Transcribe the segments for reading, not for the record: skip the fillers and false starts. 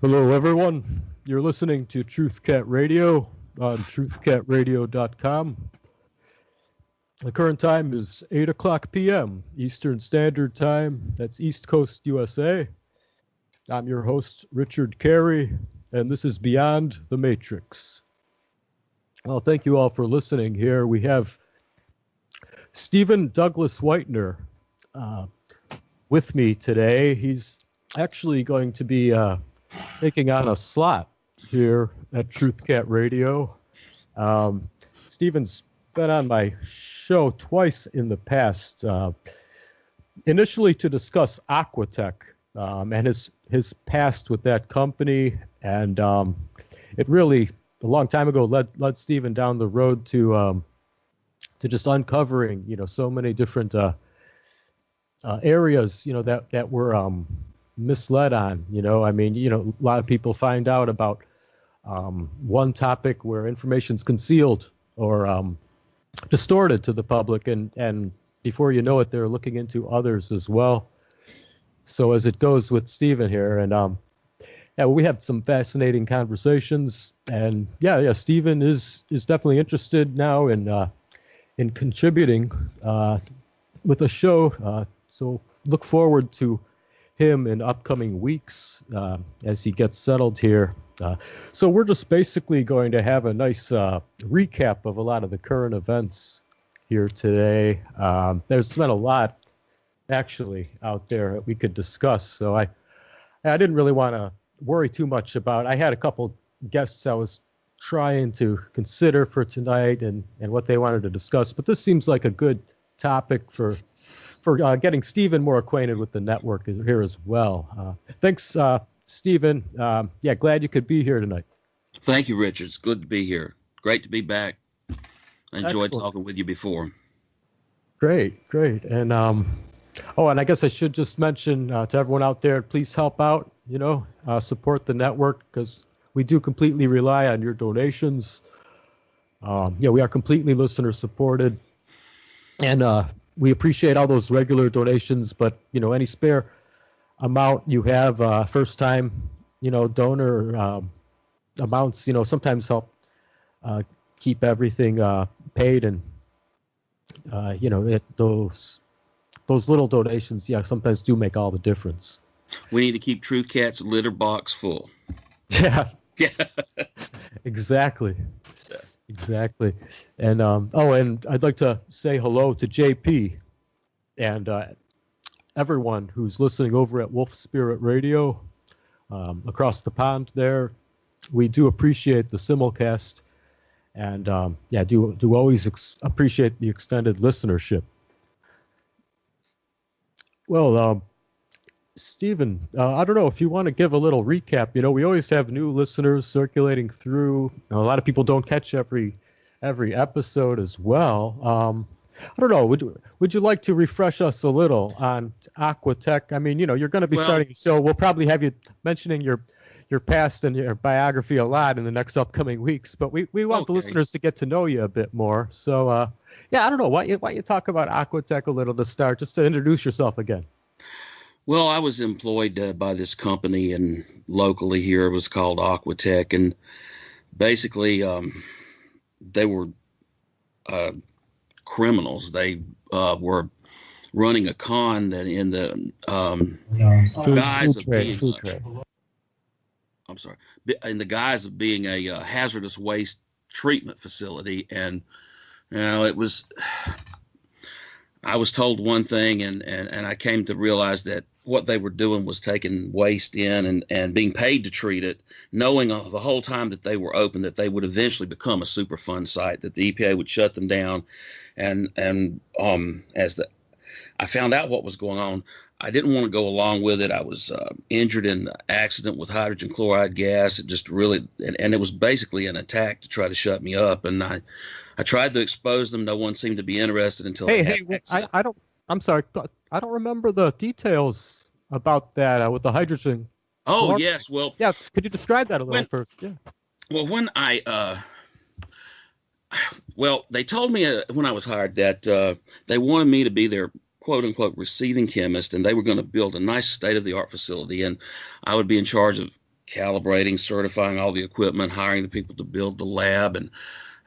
Hello, everyone. You're listening to TruthCat Radio on truthcatradio.com. The current time is 8 o'clock p.m. Eastern Standard Time. That's East Coast, USA. I'm your host, Richard Kary, and this is Beyond the Matrix. Well, thank you all for listening here. We have Steven Douglas Whitener with me today. He's actually going to be taking on a slot here at TruthCat Radio. Steven's been on my show twice in the past, initially to discuss AquaTech and his past with that company, and it really a long time ago led Steven down the road to just uncovering so many different areas that were misled on. A lot of people find out about one topic where information's concealed or distorted to the public, and before you know it, they're looking into others as well. So as it goes with Steven here, and we have some fascinating conversations, and Steven is definitely interested now in contributing with the show. So look forward to him in upcoming weeks as he gets settled here. So we're just basically going to have a nice recap of a lot of the current events here today. There's been a lot actually out there that we could discuss. So I didn't really want to worry too much about. I had a couple guests I was trying to consider for tonight and what they wanted to discuss, but this seems like a good topic for getting Steven more acquainted with the network here as well. Thanks, Steven. Glad you could be here tonight. Thank you, Richard. It's good to be here. Great to be back. I enjoyed talking with you before. Great. And and I guess I should just mention to everyone out there, please help out, support the network, because we do completely rely on your donations. We are completely listener supported. And we appreciate all those regular donations, but any spare amount you have, first time donor amounts sometimes help keep everything paid, and those little donations sometimes do make all the difference. We need to keep Truth Cat's litter box full. Yeah. Exactly. And and I'd like to say hello to JP and everyone who's listening over at Wolf Spirit Radio across the pond there. We do appreciate the simulcast, and do always appreciate the extended listenership. Well, Steven, I don't know if you want to give a little recap. We always have new listeners circulating through. A lot of people don't catch every episode as well. I don't know. Would you like to refresh us a little on AquaTech? I mean, you're going to be starting a show. We'll probably have you mentioning your past and your biography a lot in the next upcoming weeks. But we want the listeners to get to know you a bit more. So, I don't know. Why don't you talk about AquaTech a little to start, just to introduce yourself again? Well, I was employed by this company, and locally here it was called AquaTech, and basically they were criminals. They were running a con that in the guise of being in the guise of being a hazardous waste treatment facility, and it was. I was told one thing, and I came to realize that what they were doing was taking waste in and being paid to treat it, knowing the whole time that they were open that they would eventually become a Superfund site, that the EPA would shut them down. And I found out what was going on, I didn't want to go along with it. I was injured in an accident with hydrogen chloride gas. It just really, and it was basically an attack to try to shut me up. And I tried to expose them. No one seemed to be interested until I'm sorry. I don't remember the details about that with the hydrogen. Oh, yes. Well, yeah. Could you describe that a little first? Yeah. Well, when they told me when I was hired that they wanted me to be their quote unquote receiving chemist, and they were going to build a nice state of the art facility, and I would be in charge of calibrating, certifying all the equipment, hiring the people to build the lab.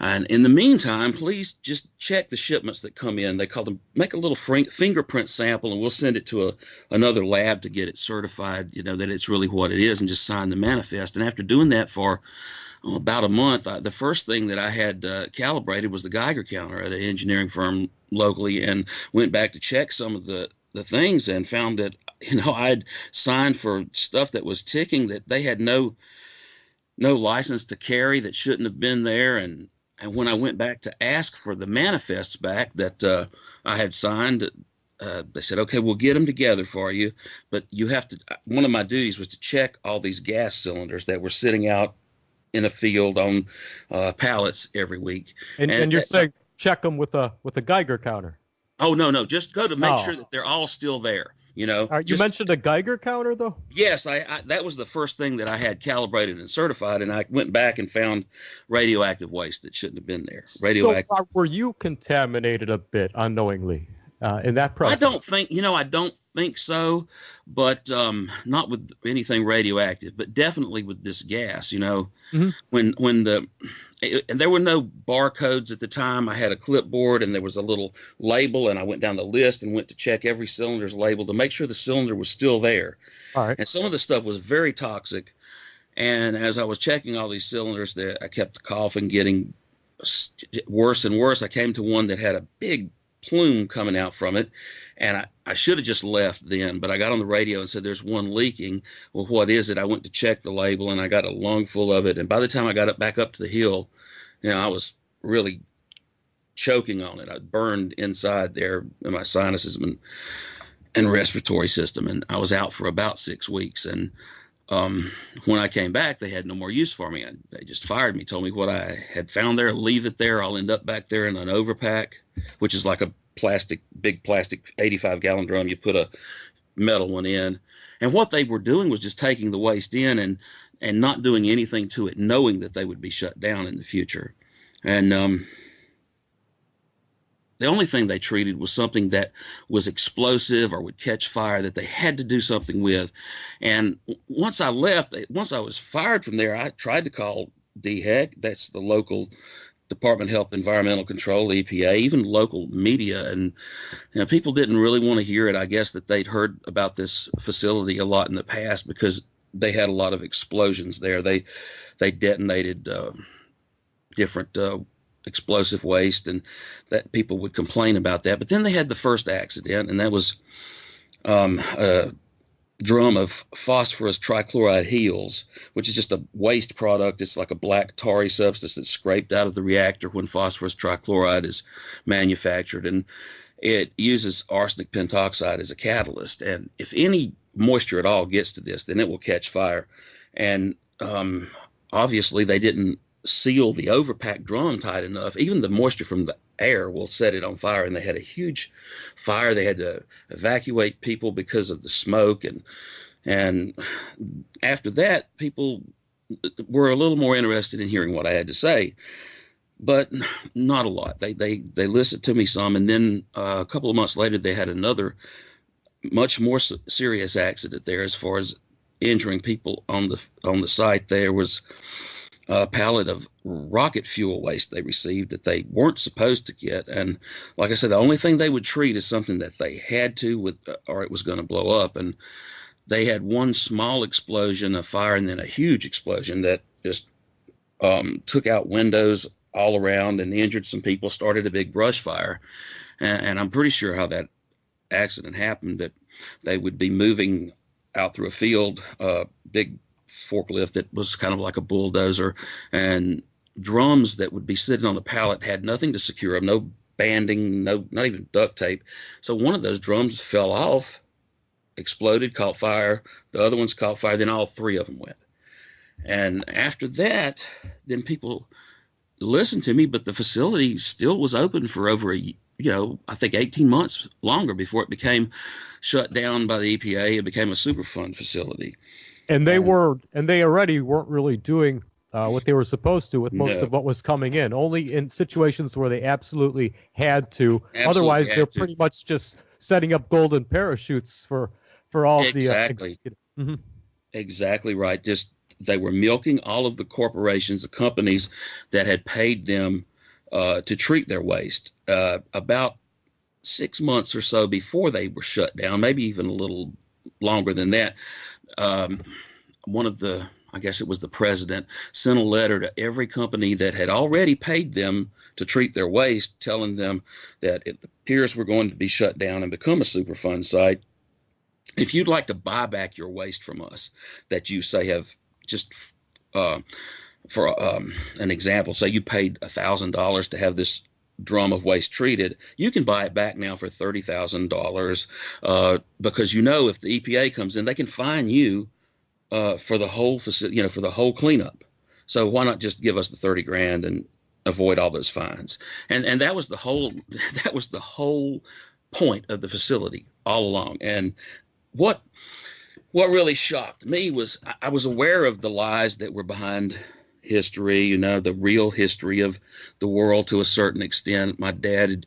And in the meantime, please just check the shipments that come in. They call them, make a little fingerprint sample, and we'll send it to another lab to get it certified, that it's really what it is, and just sign the manifest. And after doing that for about a month, the first thing that I had calibrated was the Geiger counter at an engineering firm locally, and went back to check some of the things and found that, I'd signed for stuff that was ticking that they had no license to carry, that shouldn't have been there. And when I went back to ask for the manifests back that I had signed, they said, okay, we'll get them together for you, but you have to, one of my duties was to check all these gas cylinders that were sitting out in a field on pallets every week. And you're saying check them with a Geiger counter? Oh, no, just go to make sure that they're all still there. You mentioned a Geiger counter, though? Yes, I that was the first thing that I had calibrated and certified, and I went back and found radioactive waste that shouldn't have been there. Radioactive. So were you contaminated a bit unknowingly in that process? I don't think so, but not with anything radioactive, but definitely with this gas. Mm-hmm. And there were no barcodes at the time. I had a clipboard, and there was a little label, and I went down the list and went to check every cylinder's label to make sure the cylinder was still there. All right. And some of the stuff was very toxic. And as I was checking all these cylinders, I kept coughing, getting worse and worse. I came to one that had a big plume coming out from it, and I should have just left then, but I got on the radio and said, there's one leaking. Well, what is it? I went to check the label, and I got a lung full of it, and by the time I got back up to the hill, I was really choking on it. I burned inside there in my sinuses and respiratory system, and I was out for about 6 weeks. And when I came back, they had no more use for me. They just fired me, told me what I had found there, leave it there. I'll end up back there in an overpack, which is like a big plastic 85-gallon drum. You put a metal one in. And what they were doing was just taking the waste in and not doing anything to it, knowing that they would be shut down in the future. And the only thing they treated was something that was explosive or would catch fire that they had to do something with. And once I was fired from there, I tried to call DHEC. That's the local Department of Health and Environmental Control, EPA, even local media. And people didn't really want to hear it. I guess that they'd heard about this facility a lot in the past because they had a lot of explosions there. They detonated different explosive waste, and that people would complain about that. But then they had the first accident, and that was a drum of phosphorus trichloride heels, which is just a waste product. It's like a black tarry substance that's scraped out of the reactor when phosphorus trichloride is manufactured, and it uses arsenic pentoxide as a catalyst. And if any moisture at all gets to this, then it will catch fire. And obviously they didn't seal the overpacked drum tight enough. Even the moisture from the air will set it on fire, and they had a huge fire. They had to evacuate people because of the smoke, and after that, people were a little more interested in hearing what I had to say, but not a lot. They listened to me some, and then a couple of months later, they had another much more serious accident there as far as injuring people on the site. There was a pallet of rocket fuel waste they received that they weren't supposed to get. And like I said, the only thing they would treat is something that they had to, or it was going to blow up. And they had one small explosion, a fire, and then a huge explosion that just took out windows all around and injured some people, started a big brush fire. And I'm pretty sure how that accident happened, that they would be moving out through a field, big forklift that was kind of like a bulldozer, and drums that would be sitting on the pallet had nothing to secure them, no banding, not even duct tape. So one of those drums fell off, exploded, caught fire. The other ones caught fire. Then all three of them went. And after that, then people listened to me, but the facility still was open for over I think 18 months longer before it became shut down by the EPA. It became a Superfund facility. And they already weren't really doing what they were supposed to with most of what was coming in, only in situations where they absolutely had to. Otherwise, they're pretty much just setting up golden parachutes for all of the Exactly right. Just they were milking all of the corporations, the companies that had paid them to treat their waste. About 6 months or so before they were shut down, maybe even a little longer than that, one of the, I guess it was the president, sent a letter to every company that had already paid them to treat their waste, telling them that it appears we're going to be shut down and become a Superfund site. If you'd like to buy back your waste from us that you say have just, for an example, say you paid $1,000 to have this drum of waste treated, you can buy it back now for $30,000 because if the EPA comes in, they can fine you for the whole facility, for the whole cleanup. So why not just give us the 30 grand and avoid all those fines? And that was the whole point of the facility all along. And what really shocked me was I was aware of the lies that were behind history, the real history of the world to a certain extent. My dad had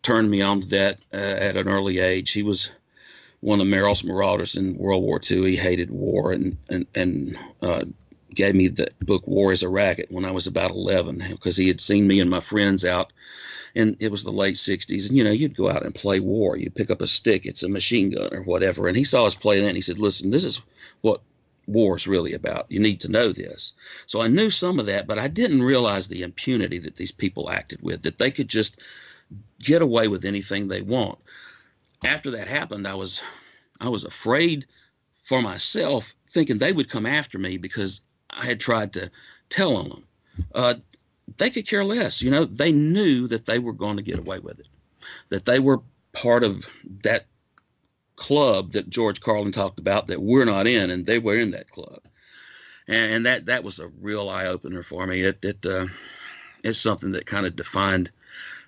turned me on to that at an early age. He was one of Merrill's marauders in World War II. He hated war and gave me the book War is a Racket when I was about 11 because he had seen me and my friends out, and it was the late 60s. And, you'd go out and play war. You pick up a stick, it's a machine gun or whatever. And he saw us play that and he said, listen, this is what war is really about. You need to know this. So I knew some of that, but I didn't realize the impunity that these people acted with, that they could just get away with anything they want. After that happened, I was afraid for myself, thinking they would come after me because I had tried to tell on them. They could care less. They knew that they were going to get away with it, that they were part of that club that George Carlin talked about that we're not in, and they were in that club. And that was a real eye-opener for me. It's something that kind of defined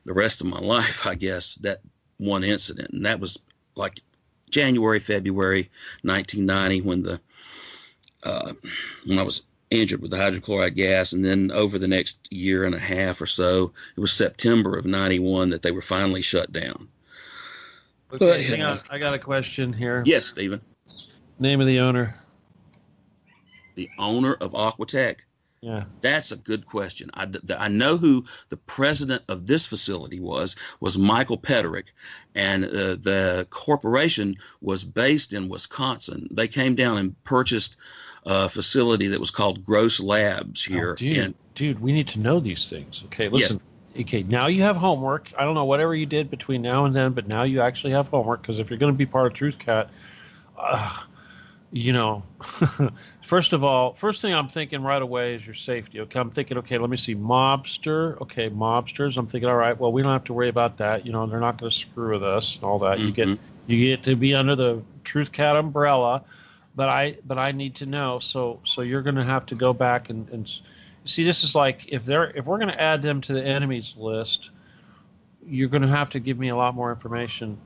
the rest of my life, I guess, that one incident. And that was like January, February 1990 when I was injured with the hydrochloride gas. And then over the next year and a half or so, it was September of 91 that they were finally shut down. Okay, But, hang on. I got a question here. Yes, Stephen. Name of the owner. The owner of AquaTech. Yeah. That's a good question. I know who the president of this facility was Michael Peterick, and the corporation was based in Wisconsin. They came down and purchased a facility that was called Gross Labs here. Dude, we need to know these things. Okay, listen. Yes. Okay, now you have homework. I don't know whatever you did between now and then, but now you actually have homework, because if you're going to be part of TruthCat, first of all, first thing I'm thinking right away is your safety. Okay, I'm thinking, okay, let me see, mobster. Okay, mobsters. I'm thinking, all right, well, we don't have to worry about that. They're not going to screw with us and all that. Mm-hmm. You get to be under the TruthCat umbrella, but I need to know. So you're going to have to go back and see. This is like if we're going to add them to the enemies list, you're going to have to give me a lot more information.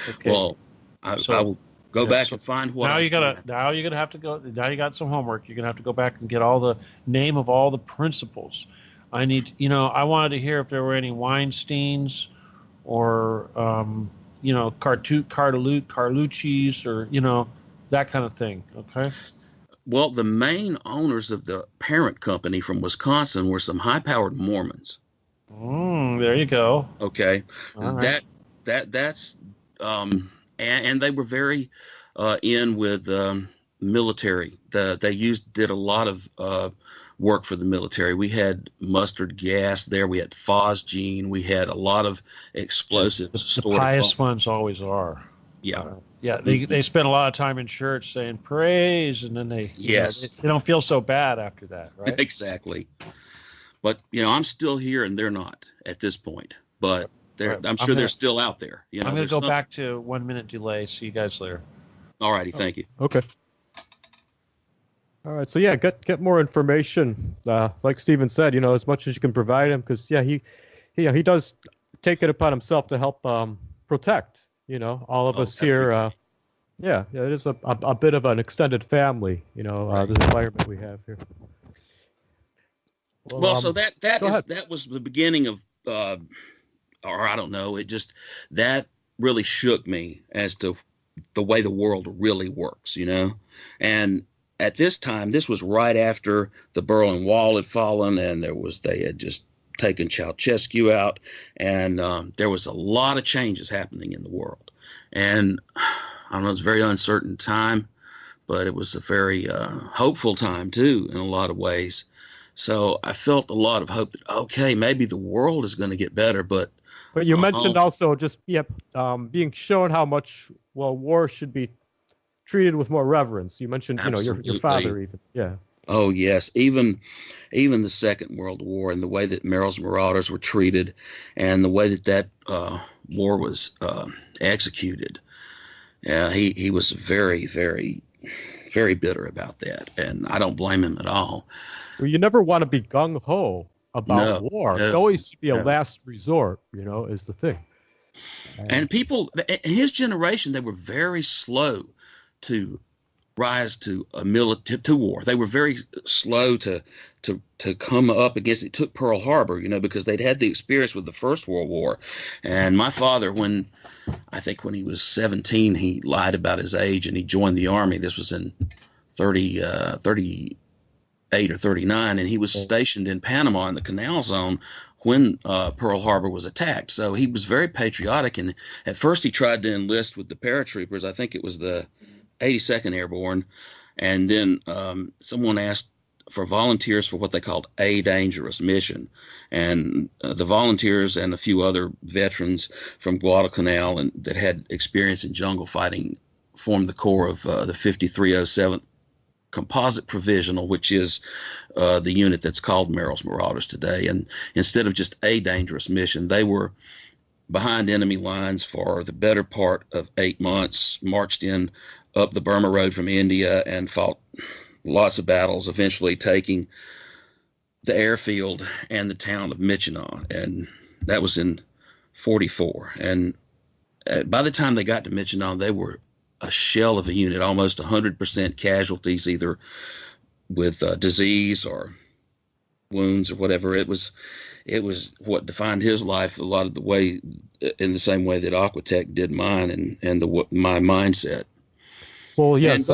Okay. Well, I will go back and find what. Now you're gonna have to go. Now you got some homework. You're gonna have to go back and get all the name of all the principals. I need. I wanted to hear if there were any Weinsteins or Carlucci's or that kind of thing. Okay. Well, the main owners of the parent company from Wisconsin were some high-powered Mormons. There you go. Okay, all right. that's and they were very in with military. They did a lot of work for the military. We had mustard gas there. We had phosgene. We had a lot of explosives. The pious ones always are. Yeah. They spend a lot of time in church saying praise, and then they don't feel so bad after that, right? Exactly. But I'm still here, and they're not at this point. But I'm sure they're still out there. I'm going to go back to 1 minute delay. See you guys later. All righty, thank you. Okay. All right, so get more information. Like Steven said, as much as you can provide him, because he does take it upon himself to help protect. All of us here. It is a bit of an extended family. The environment we have here. Well, so that was the beginning of, or I don't know. That really shook me as to the way the world really works. And at this time, this was right after the Berlin Wall had fallen, and they had just taken Ceausescu out, and there was a lot of changes happening in the world. And I don't know, it was a very uncertain time, but it was a very hopeful time too in a lot of ways. So I felt a lot of hope that, okay, maybe the world is going to get better. But you mentioned also just being shown how much war should be treated with more reverence. You mentioned your father even. Yeah. Oh yes, even the Second World War and the way that Merrill's marauders were treated, and the way that war was executed. He was very, very, very bitter about that, and I don't blame him at all. Well, you never want to be gung ho about war. It always should be a last resort, is the thing. And people in his generation, they were very slow to rise to to war. They were very slow to come up against it. It took Pearl Harbor, because they'd had the experience with the First World War. And my father, I think when he was 17, he lied about his age and he joined the Army. This was in 38 or 39, and he was stationed in Panama in the Canal Zone when Pearl Harbor was attacked. So he was very patriotic, and at first he tried to enlist with the paratroopers. I think it was the 82nd Airborne, and then someone asked for volunteers for what they called a dangerous mission, and the volunteers and a few other veterans from Guadalcanal and that had experience in jungle fighting formed the core of the 5307th Composite Provisional, which is the unit that's called Merrill's Marauders today. And instead of just a dangerous mission, they were behind enemy lines for the better part of 8 months, marched in up the Burma Road from India and fought lots of battles, eventually taking the airfield and the town of Michigan. And that was in 44. And by the time they got to Michigan, they were a shell of a unit, almost 100% casualties, either with disease or wounds or whatever. It was what defined his life a lot of the way, in the same way that AquaTech did mine and my mindset. Well, yes,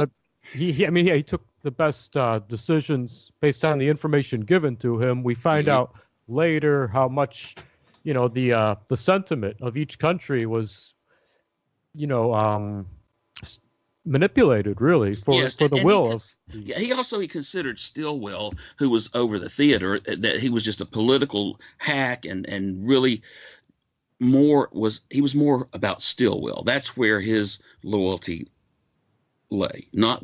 he took the best decisions based on the information given to him. We find out later how much, the sentiment of each country was, manipulated really for the will of. He considered Stilwell, who was over the theater, that he was just a political hack, and really he was more about Stilwell. That's where his loyalty lay, not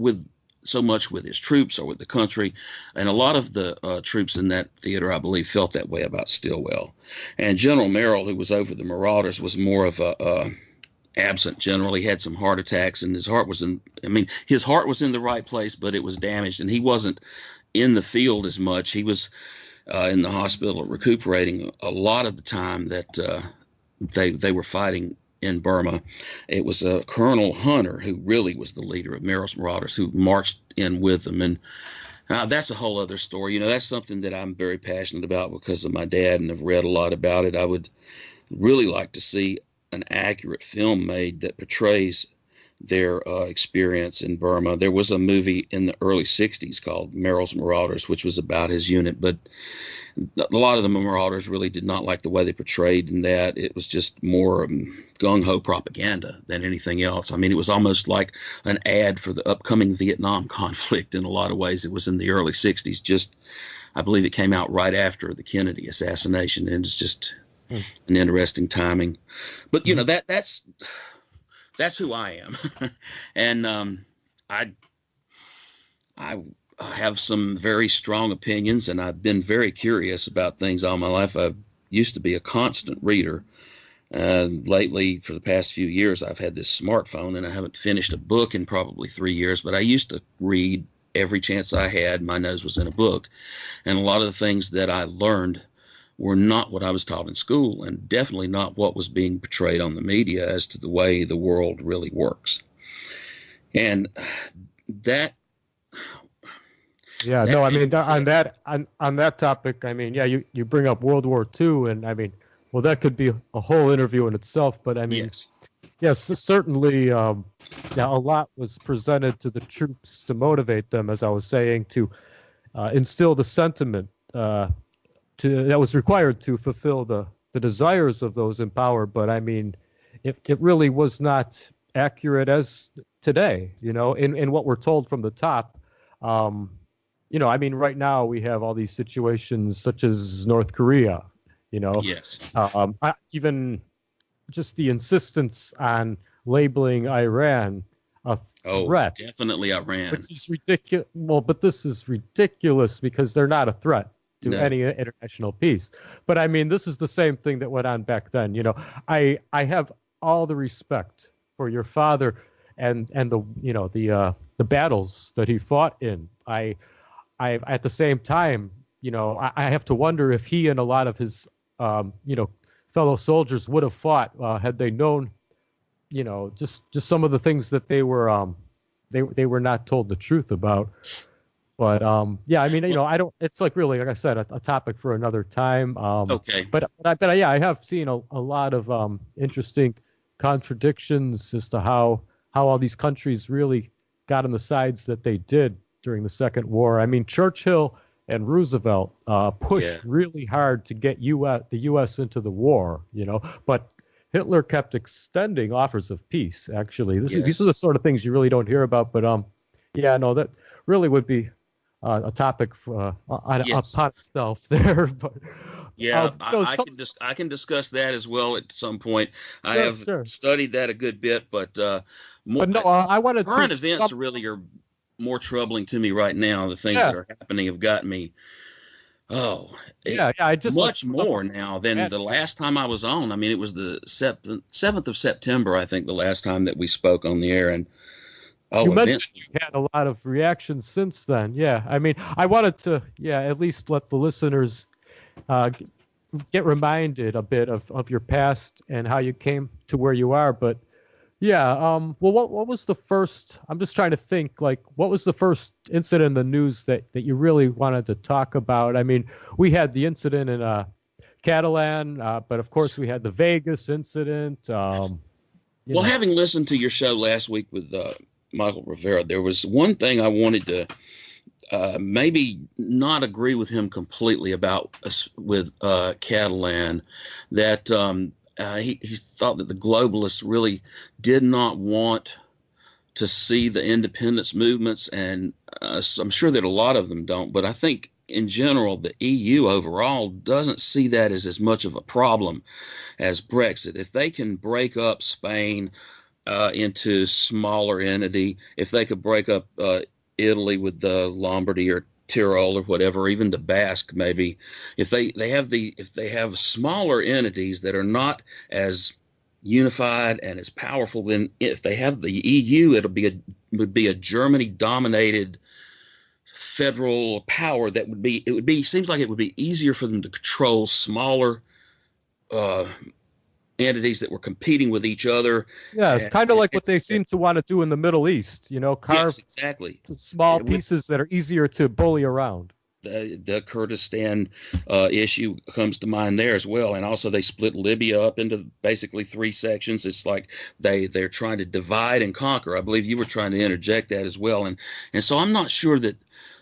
so much with his troops or with the country. And a lot of the troops in that theater, I believe, felt that way about Stilwell. And General Merrill, who was over the Marauders, was more of a absent general. He had some heart attacks, and his heart was in the right place, but it was damaged, and he wasn't in the field as much. He was in the hospital recuperating a lot of the time that they were fighting in Burma. It was Colonel Hunter who really was the leader of Merrill's Marauders, who marched in with them. And that's a whole other story. That's something that I'm very passionate about because of my dad, and have read a lot about it. I would really like to see an accurate film made that portrays their experience in Burma. There was a movie in the early 60s called Merrill's Marauders, which was about his unit, but a lot of the Marauders really did not like the way they portrayed in that. It was just more gung-ho propaganda than anything else. I mean, it was almost like an ad for the upcoming Vietnam conflict in a lot of ways. It was in the early 60s. I believe it came out right after the Kennedy assassination, and it's just an interesting timing. But, that's who I am. And I have some very strong opinions, and I've been very curious about things all my life. I used to be a constant reader. Lately, for the past few years, I've had this smartphone, and I haven't finished a book in probably 3 years, but I used to read every chance I had. My nose was in a book. And a lot of the things that I learned were not what I was taught in school, and definitely not what was being portrayed on the media as to the way the world really works. And that. Yeah, no, I mean, on that topic, I mean, yeah, you bring up World War II, and I mean, well, that could be a whole interview in itself, but I mean, yes. Yes, certainly. Yeah, a lot was presented to the troops to motivate them, as I was saying, to instill the sentiment that was required to fulfill the desires of those in power. But I mean, it really was not accurate as today, in what we're told from the top. I mean, right now we have all these situations such as North Korea, Yes. even just the insistence on labeling Iran a threat. Oh, definitely Iran. Which is ridiculous. Well, but this is ridiculous because they're not a threat to any international peace. But I mean, this is the same thing that went on back then. I have all the respect for your father and the battles that he fought in. I at the same time, I have to wonder if he and a lot of his fellow soldiers would have fought had they known, just some of the things that they were not told the truth about. But yeah, I mean, I don't. It's really, like I said, a topic for another time. Okay. But yeah, I have seen a lot of interesting contradictions as to how all these countries really got on the sides that they did during the Second War. I mean, Churchill and Roosevelt pushed really hard to get the U.S. into the war, but Hitler kept extending offers of peace. Actually, these are the sort of things you really don't hear about. But yeah, no, that really would be a topic for upon itself there. But yeah, I can discuss that as well at some point. I have studied that a good bit, but I wanted current events really are more troubling to me right now. The things that are happening have gotten me. I just much more now than the last time I was on. I mean, it was the 7th of September, I think, the last time that we spoke on the air, and you mentioned you had a lot of reactions since then. Yeah, I mean, I wanted to, at least let the listeners get reminded a bit of your past and how you came to where you are. But yeah, well, what was the first? I'm just trying to think. Like, what was the first incident in the news that you really wanted to talk about? I mean, we had the incident in Catalan, but of course we had the Vegas incident. Having listened to your show last week with Michael Rivera, there was one thing I wanted to maybe not agree with him completely about with Catalan, that he thought that the globalists really did not want to see the independence movements, and I'm sure that a lot of them don't, but I think in general the EU overall doesn't see that as much of a problem as Brexit. If they can break up Spain into smaller entity, if they could break up Italy with the Lombardy or Tyrol or whatever, even the Basque maybe, if they have smaller entities that are not as unified and as powerful, then if they have the EU, would be a Germany dominated federal power that seems like it would be easier for them to control smaller entities that were competing with each other. Yeah, it's kind of like what they seem to want to do in the Middle East, carve small pieces that are easier to bully around. The Kurdistan issue comes to mind there as well. And also they split Libya up into basically 3 sections. It's like they're trying to divide and conquer. I believe you were trying to interject that as well. And so I'm not sure that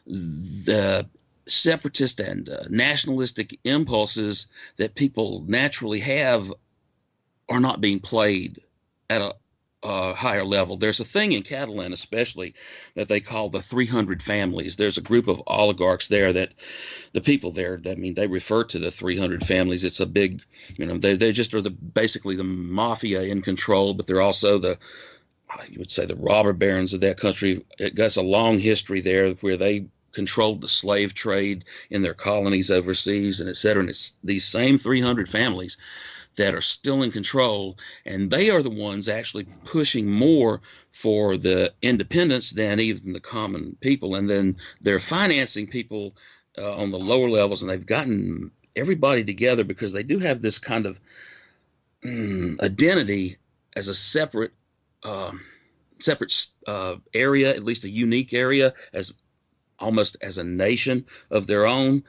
the separatist and nationalistic impulses that people naturally have are not being played at a higher level. There's a thing in Catalan especially that they call the 300 families. There's a group of oligarchs there that the people there, they refer to the 300 families. It's a big, they just are basically the mafia in control, but they're also you would say the robber barons of that country. It got a long history there where they controlled the slave trade in their colonies overseas and et cetera. And it's these same 300 families that are still in control, and they are the ones actually pushing more for the independence than even the common people. And then they're financing people on the lower levels, and they've gotten everybody together because they do have this kind of identity as a separate area, at least a unique area, as almost as a nation of their own.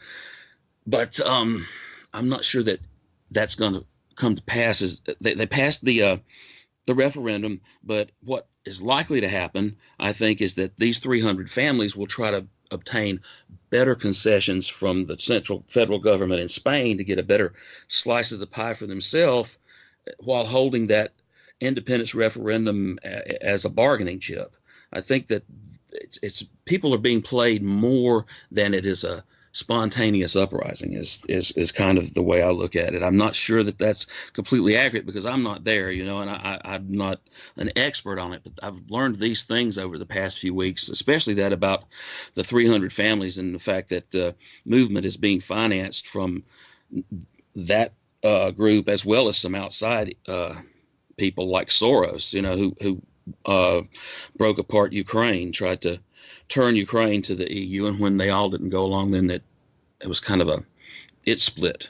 But I'm not sure that that's going to come to pass. Is they passed the the referendum. But what is likely to happen, I think, is that these 300 families will try to obtain better concessions from the central federal government in Spain to get a better slice of the pie for themselves, while holding that independence referendum as a bargaining chip. I think that it's people are being played more than it is a spontaneous uprising is kind of the way I look at it. I'm not sure that that's completely accurate because I'm not there, and I'm not an expert on it, but I've learned these things over the past few weeks, especially that about the 300 families and the fact that the movement is being financed from that group as well as some outside people like Soros, who broke apart Ukraine, tried to turn Ukraine to the EU, and when they all didn't go along, then it was kind of it split,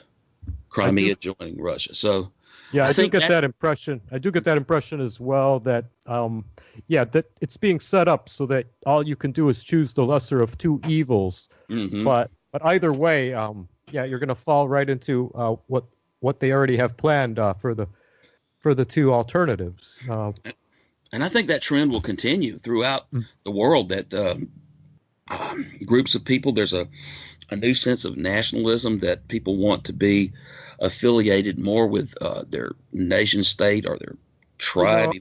Crimea joining Russia. So yeah, I do get that impression. I do get that impression as well that that it's being set up so that all you can do is choose the lesser of two evils. Mm-hmm. But either way, you're going to fall right into what they already have planned for the two alternatives. And I think that trend will continue throughout the world, that groups of people, there's a new sense of nationalism, that people want to be affiliated more with their nation state or their tribe,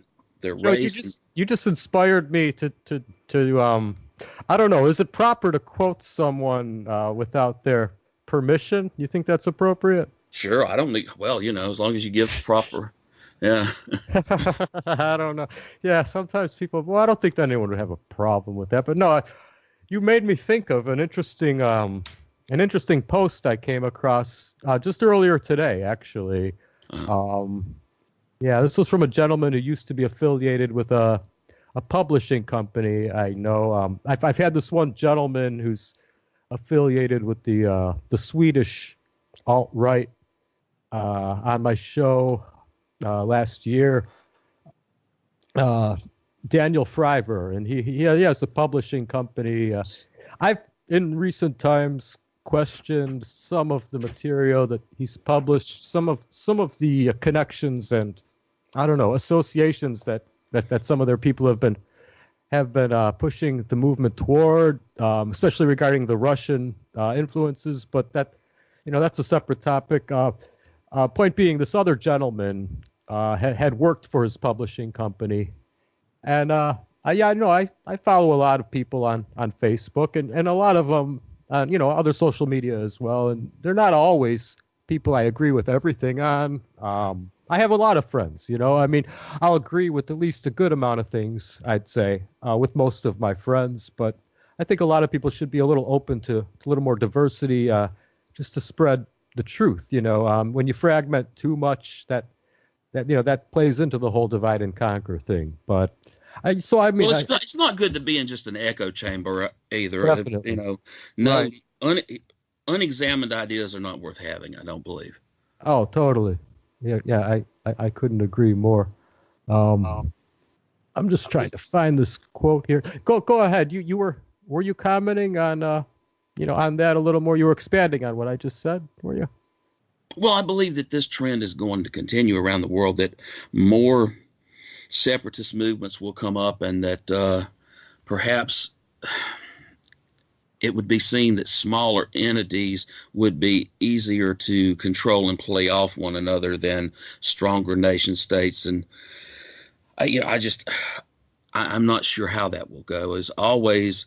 their race. You just inspired me to I don't know, is it proper to quote someone without their permission? You think that's appropriate? Sure. I don't need, as long as you give proper. Yeah. I don't know. Yeah, sometimes people, I don't think that anyone would have a problem with that. But no, you made me think of an interesting post I came across just earlier today, actually. This was from a gentleman who used to be affiliated with a publishing company. I know. I've had this one gentleman who's affiliated with the Swedish alt-right on my show last year, Daniel Fryver, and he has a publishing company. I've in recent times questioned some of the material that he's published, some of the connections and associations that some of their people have been pushing the movement toward, especially regarding the Russian influences. But that's a separate topic. Point being, this other gentleman had worked for his publishing company, and I follow a lot of people on Facebook and a lot of them on other social media as well, and they're not always people I agree with everything on. I have a lot of friends, I'll agree with at least a good amount of things, I'd say, with most of my friends, but I think a lot of people should be a little open to a little more diversity, just to spread the truth. When you fragment too much, that plays into the whole divide and conquer thing. But it's not good to be in just an echo chamber either. Definitely. Unexamined ideas are not worth having, I don't believe. Oh, totally. Yeah. I couldn't agree more. I'm just trying to find this quote here. Go ahead. You were you commenting on on that a little more? You were expanding on what I just said, were you? Well, I believe that this trend is going to continue around the world, that more separatist movements will come up, and that perhaps it would be seen that smaller entities would be easier to control and play off one another than stronger nation states. And I'm not sure how that will go. As always,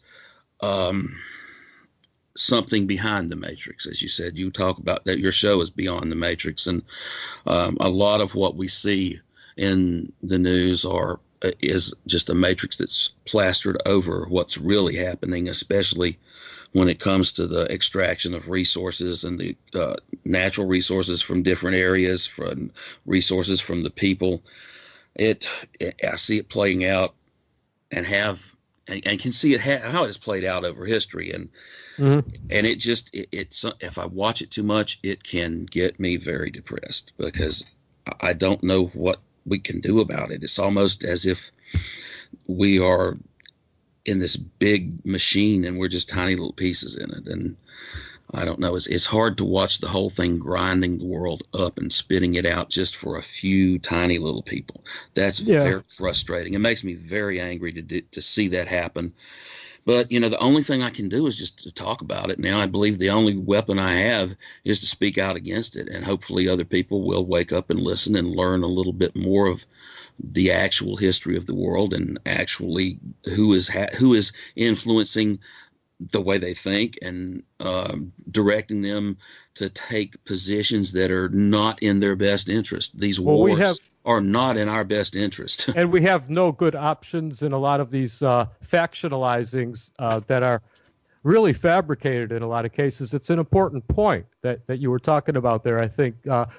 something behind the matrix, as you said. You talk about that your show is beyond the matrix, and a lot of what we see in the news is just a matrix that's plastered over what's really happening, especially when it comes to the extraction of resources and the natural resources from different areas, from resources from the people. I see it playing out, and can see how it's played out over history, and it's if I watch it too much, it can get me very depressed because I don't know what we can do about it. It's almost as if we are in this big machine and we're just tiny little pieces in it, and I don't know. It's hard to watch the whole thing grinding the world up and spitting it out just for a few tiny little people. That's very frustrating. It makes me very angry to see that happen. But, the only thing I can do is just to talk about it. Now, I believe the only weapon I have is to speak out against it. And hopefully other people will wake up and listen and learn a little bit more of the actual history of the world and actually who is influencing the way they think and directing them to take positions that are not in their best interest. These wars are not in our best interest. And we have no good options in a lot of these factionalizings that are really fabricated in a lot of cases. It's an important point that you were talking about there. I think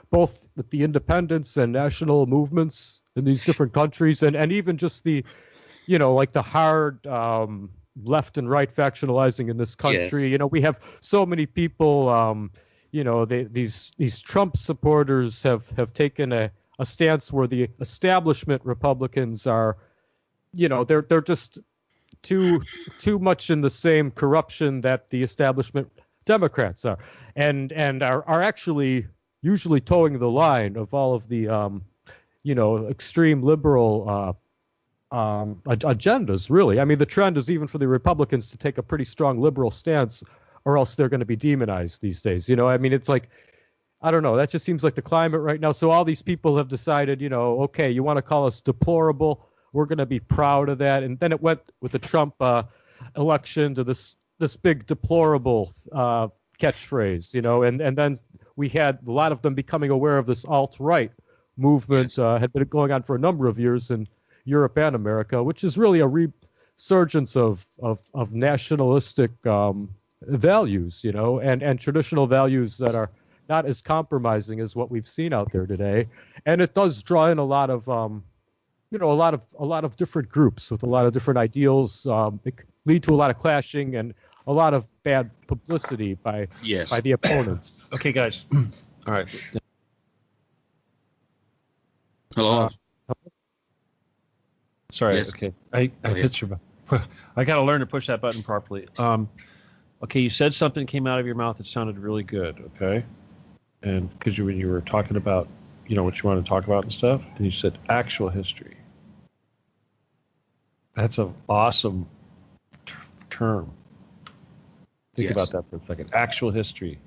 both with the independence and national movements in these different countries and even just the, like the hard left and right factionalizing in this country. Yes. We have so many people, these Trump supporters have taken a stance where the establishment Republicans are, they're just too much in the same corruption that the establishment Democrats are, and are actually usually towing the line of all of the, extreme liberal agendas, really. I mean, the trend is even for the Republicans to take a pretty strong liberal stance, or else they're going to be demonized these days. I mean, it's like, I don't know. That just seems like the climate right now. So all these people have decided, okay, you want to call us deplorable? We're going to be proud of that. And then it went with the Trump election to this big deplorable catchphrase, and then we had a lot of them becoming aware of this alt-right movement had been going on for a number of years in Europe and America, which is really a resurgence of nationalistic values, and traditional values that are not as compromising as what we've seen out there today. And it does draw in a lot of, a lot of different groups with a lot of different ideals. It can lead to a lot of clashing and a lot of bad publicity by the opponents. Okay, guys. All right. Hello. Sorry. Yes. Okay. I hit your button. I got to learn to push that button properly. Okay, you said something came out of your mouth that sounded really good. Okay, and because when you were talking about, what you want to talk about and stuff, and you said actual history. That's an awesome term. Think about that for a second. Actual history.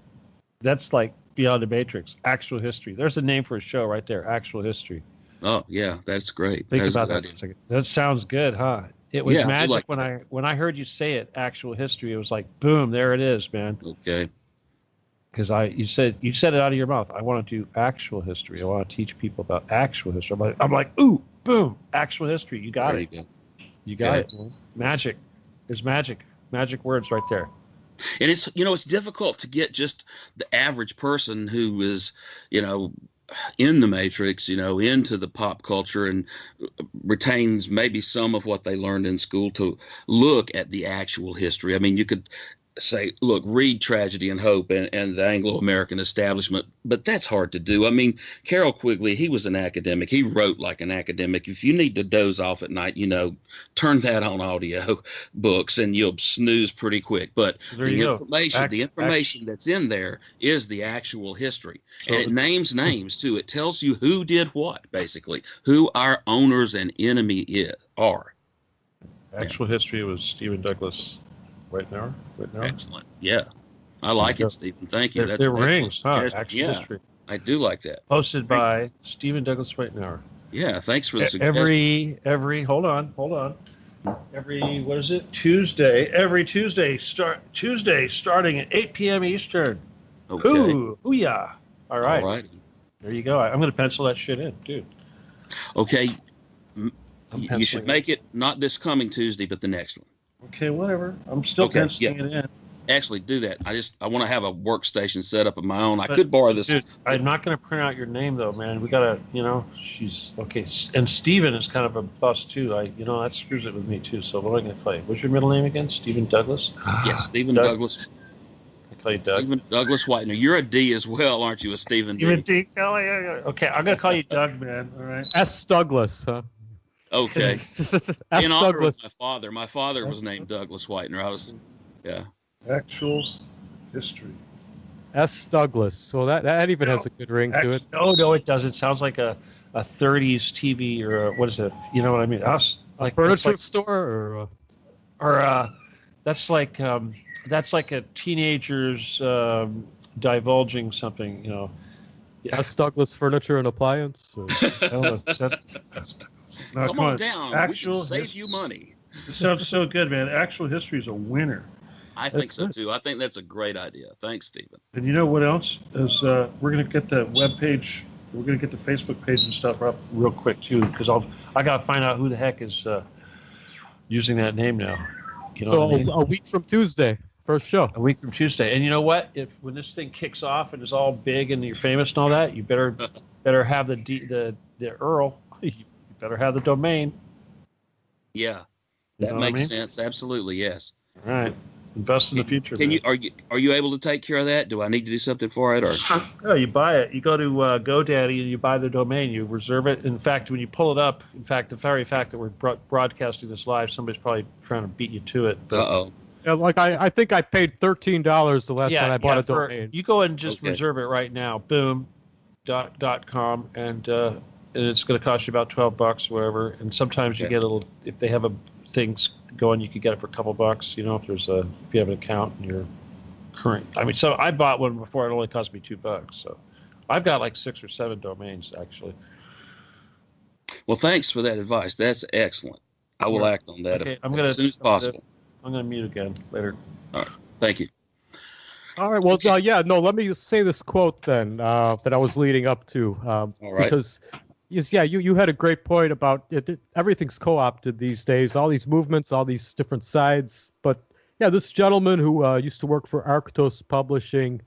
That's like beyond the matrix. Actual history. There's a name for a show right there. Actual history. Oh yeah, that's great. Think about that for a second. That sounds good, huh? It was magic when I heard you say it. Actual history. It was like boom, there it is, man. Okay. Because you said it out of your mouth. I want to do actual history. I want to teach people about actual history. I'm like ooh, boom, actual history. You got it. You got it. Magic. There's magic. Magic words right there. And it's difficult to get just the average person who is, in the matrix, into the pop culture and retains maybe some of what they learned in school to look at the actual history. I mean, you could say, look, read Tragedy and Hope and the Anglo-American establishment, but that's hard to do. I mean, Carroll Quigley, he was an academic. He wrote like an academic. If you need to doze off at night, turn that on audio books and you'll snooze pretty quick. But the information that's in there is the actual history. And it names names too. It tells you who did what, basically, who our owners and enemy are. Actual history was Steven Douglas Whitener. Excellent. Yeah. I like it, Stephen. Thank you. They're rings, huh? Actual history. I do like that. Posted by Steven Douglas Whitener. Yeah, thanks for the suggestion. Every hold on. Every what is it? Every Tuesday starting at 8 p.m. Eastern. Okay. Hoo-yah. All right. All right. There you go. I'm going to pencil that shit in, dude. Okay. You should make it not this coming Tuesday, but the next one. Okay, whatever. I'm still penciling it in. Actually, do that. I want to have a workstation set up of my own. I could borrow this. Dude, I'm not going to print out your name though, man. We gotta, she's okay. And Steven is kind of a bust too. That screws it with me too. So what am I going to call you? What's your middle name again? Steven Douglas. Yes, Steven Douglas. I call you Doug. Steven Douglas Whitener. You're a D as well, aren't you? A Steven D. Steven D. Kelley. Okay, I'm going to call you Doug, man. All right. S. Douglas, huh? Okay. In honor Douglas. of my father was named Douglas Whitener. Yeah. Actual history. S. Douglas. So that even has a good ring to it. No, it doesn't. Sounds like a 30s TV or what is it? You know what I mean? A furniture store or that's like a teenager's divulging something. You know. S. Douglas Furniture and Appliance. No, come on down. Actual, we can save you money. It sounds so good, man. Actual history is a winner. I think so too. I think that's a great idea. Thanks, Stephen. And you know what else is? We're going to get the web page. We're going to get the Facebook page and stuff up real quick too, because I got to find out who the heck is using that name now. You know, so a week from Tuesday, first show. A week from Tuesday, and you know what? When this thing kicks off and is all big and you're famous and all that, you better have the URL. You better have the domain. Yeah, that makes sense. Absolutely, yes. All right. Invest in the future. Are you able to take care of that? Do I need to do something for it, or? No, you buy it. You go to GoDaddy and you buy the domain. You reserve it. In fact, when you pull it up, the very fact that we're broadcasting this live, somebody's probably trying to beat you to it. Uh-oh. Yeah, like I think I paid $13 the last time I bought a domain. You go ahead and just reserve it right now. Boom. .com and it's going to cost you about $12 or whatever. And sometimes you get a little, if they have things going, you could get it for a couple bucks. You know, if you have an account and you're current. I mean, so I bought one before. It only cost me $2. So I've got like 6 or 7 domains actually. Well, thanks for that advice. That's excellent. I will act on that as soon as possible. I'm going to mute again later. All right. Thank you. All right. Well, let me say this quote then that I was leading up to. All right. Because, you had a great point about it. Everything's co-opted these days, all these movements, all these different sides. But, this gentleman who used to work for Arctos Publishing,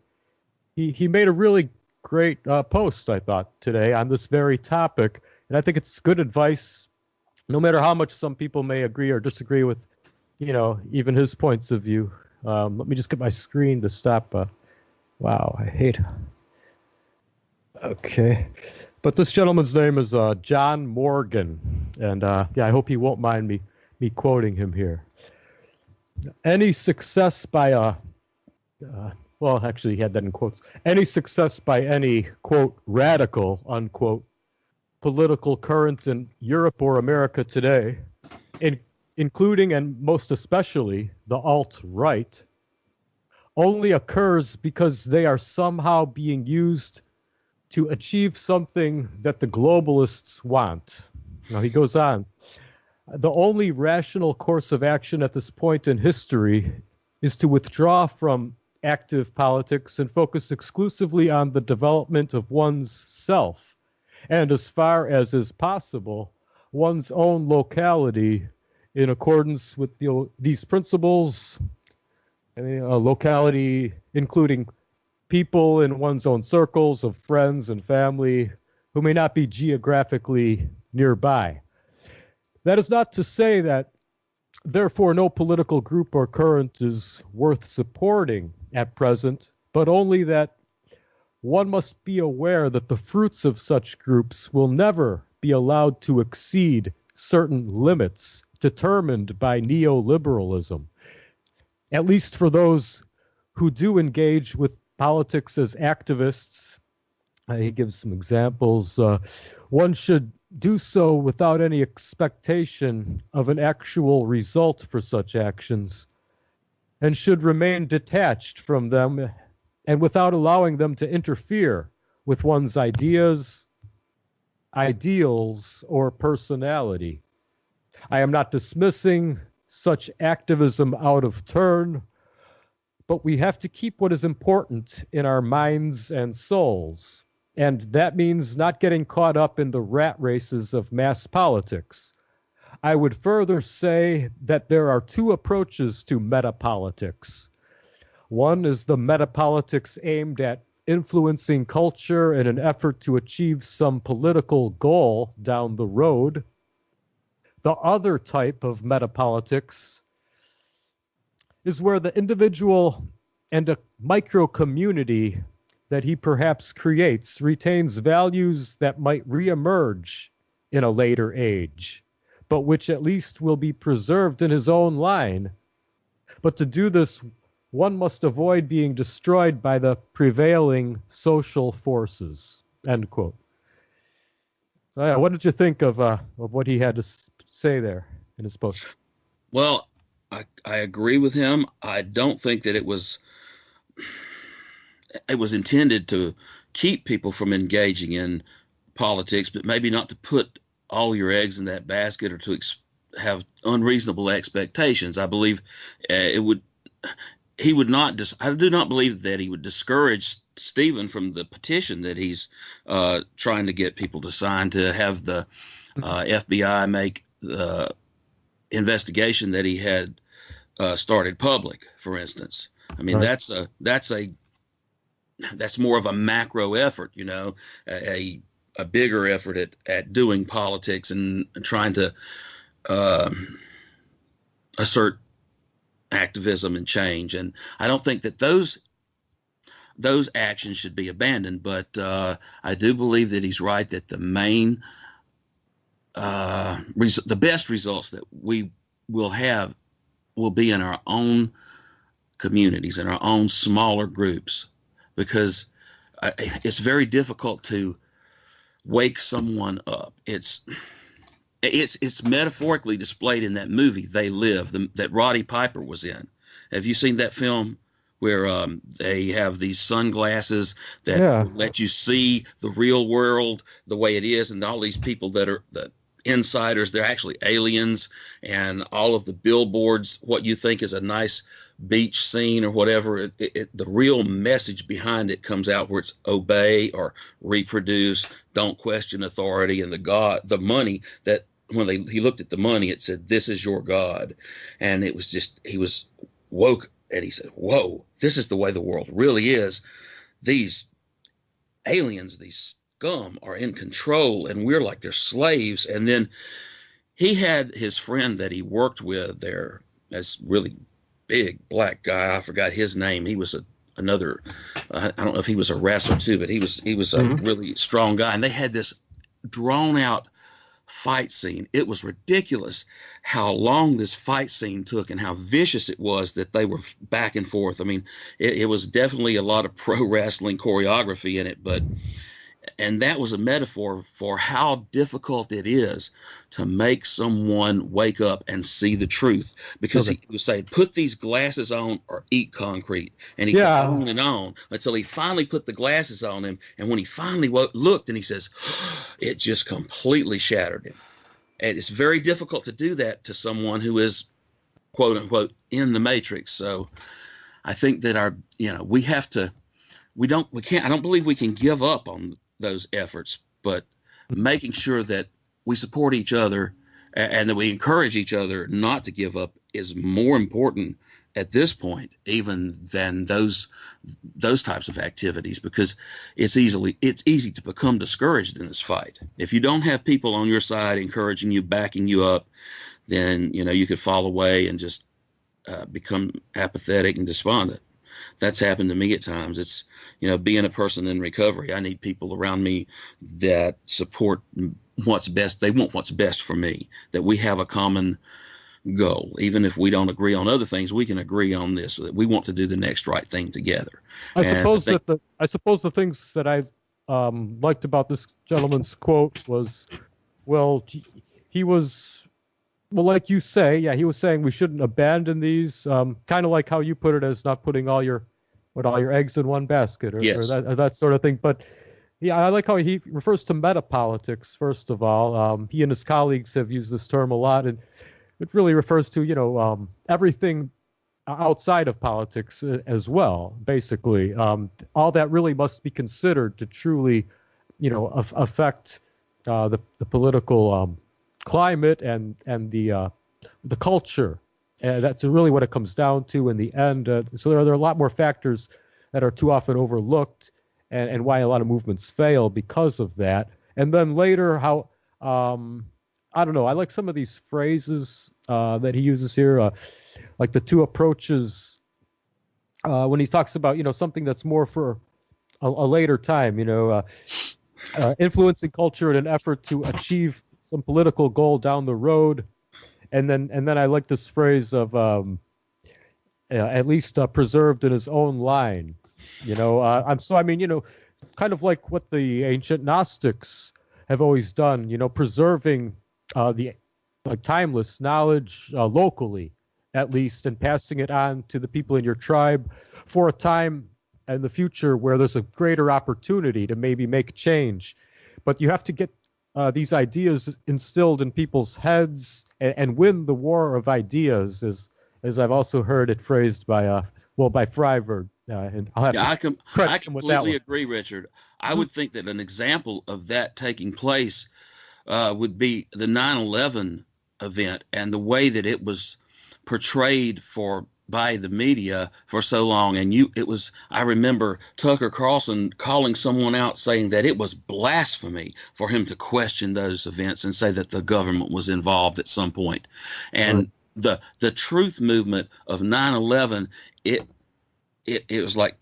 he made a really great post, I thought, today on this very topic. And I think it's good advice, no matter how much some people may agree or disagree with, even his points of view. Let me just get my screen to stop. Wow, I hate. Okay. But this gentleman's name is John Morgan. And I hope he won't mind me quoting him here. Any success by actually he had that in quotes. Any success by any, quote, radical, unquote, political current in Europe or America today, including and most especially the alt-right, only occurs because they are somehow being used to achieve something that the globalists want. Now, he goes on, the only rational course of action at this point in history is to withdraw from active politics and focus exclusively on the development of one's self, and as far as is possible, one's own locality in accordance with these principles, and locality including people in one's own circles of friends and family who may not be geographically nearby. That is not to say that, therefore, no political group or current is worth supporting at present, but only that one must be aware that the fruits of such groups will never be allowed to exceed certain limits determined by neoliberalism, at least for those who do engage with politics as activists. He gives some examples. One should do so without any expectation of an actual result for such actions, and should remain detached from them and without allowing them to interfere with one's ideas, ideals, or personality. I am not dismissing such activism out of turn, but we have to keep what is important in our minds and souls. And that means not getting caught up in the rat races of mass politics. I would further say that there are 2 approaches to metapolitics. One is the metapolitics aimed at influencing culture in an effort to achieve some political goal down the road. The other type of metapolitics is where the individual and a micro community that he perhaps creates retains values that might reemerge in a later age, but which at least will be preserved in his own line. But to do this one must avoid being destroyed by the prevailing social forces, end quote. So yeah, what did you think of what he had to say there in his post? Well, I agree with him. I don't think that it was intended to keep people from engaging in politics, but maybe not to put all your eggs in that basket or to have unreasonable expectations. I believe he would not I do not believe that he would discourage Stephen from the petition that he's trying to get people to sign to have the FBI make the investigation that he had started public, for instance. I mean, right. that's more of a macro effort, you know, a bigger effort at doing politics and trying to assert activism and change. And I don't think that those actions should be abandoned, but I do believe that he's right that the main the best results that we will have will be in our own communities, in our own smaller groups, because it's very difficult to wake someone up. It's metaphorically displayed in that movie They Live that Roddy Piper was in. Have you seen that film where they have these sunglasses that let you see the real world the way it is, and all these people that are the insiders, they're actually aliens, and all of the billboards, what you think is a nice beach scene or whatever, the real message behind it comes out, where it's obey or reproduce, don't question authority, and the money that when he looked at the money, it said, "This is your God," and it was just, he was woke, and he said, "Whoa, this is the way the world really is. These aliens, these scum, are in control, and we're like their slaves." And then he had his friend that he worked with there, this really big black guy. I forgot his name. He was another. I don't know if he was a wrestler too, but he was a really strong guy. And they had this drawn out fight scene. It was ridiculous how long this fight scene took and how vicious it was that they were back and forth. I mean, it was definitely a lot of pro wrestling choreography in it, and that was a metaphor for how difficult it is to make someone wake up and see the truth, because he was saying, put these glasses on or eat concrete. And he kept on and on until he finally put the glasses on him. And when he finally looked, and he says, it just completely shattered him. And it's very difficult to do that to someone who is, quote unquote, in the matrix. So I think that I don't believe we can give up on those efforts, but making sure that we support each other and that we encourage each other not to give up is more important at this point even than those types of activities, because it's easy to become discouraged in this fight. If you don't have people on your side encouraging you, backing you up, then you could fall away and just become apathetic and despondent. That's happened to me at times. It's, being a person in recovery, I need people around me that support what's best. They want what's best for me, that we have a common goal. Even if we don't agree on other things, we can agree on this, so that we want to do the next right thing together. I suppose the things that I've liked about this gentleman's quote was, well, he was, well, like you say, he was saying we shouldn't abandon these, kind of like how you put it, as not putting all your eggs in one basket, or that sort of thing. But yeah, I like how he refers to metapolitics, first of all. He and his colleagues have used this term a lot, and it really refers to, everything outside of politics as well, basically. All that really must be considered to truly, affect the political climate and the culture. That's really what it comes down to in the end. So there are a lot more factors that are too often overlooked, and why a lot of movements fail because of that. And then later, how I don't know. I like some of these phrases that he uses here, like the two approaches. When he talks about something that's more for a later time, influencing culture in an effort to achieve some political goal down the road. And then I like this phrase of at least preserved in his own line. I mean, kind of like what the ancient Gnostics have always done, preserving the timeless knowledge locally, at least, and passing it on to the people in your tribe for a time in the future where there's a greater opportunity to maybe make change. But you have to get these ideas instilled in people's heads and win the war of ideas, as I've also heard it phrased by Freiberg. And I'll have I credit him with that completely one. agree, Richard. I would think that an example of that taking place would be the 9/11 event and the way that it was portrayed by the media for so long. And I remember Tucker Carlson calling someone out saying that it was blasphemy for him to question those events and say that the government was involved at some point. And the truth movement of 9/11, it was like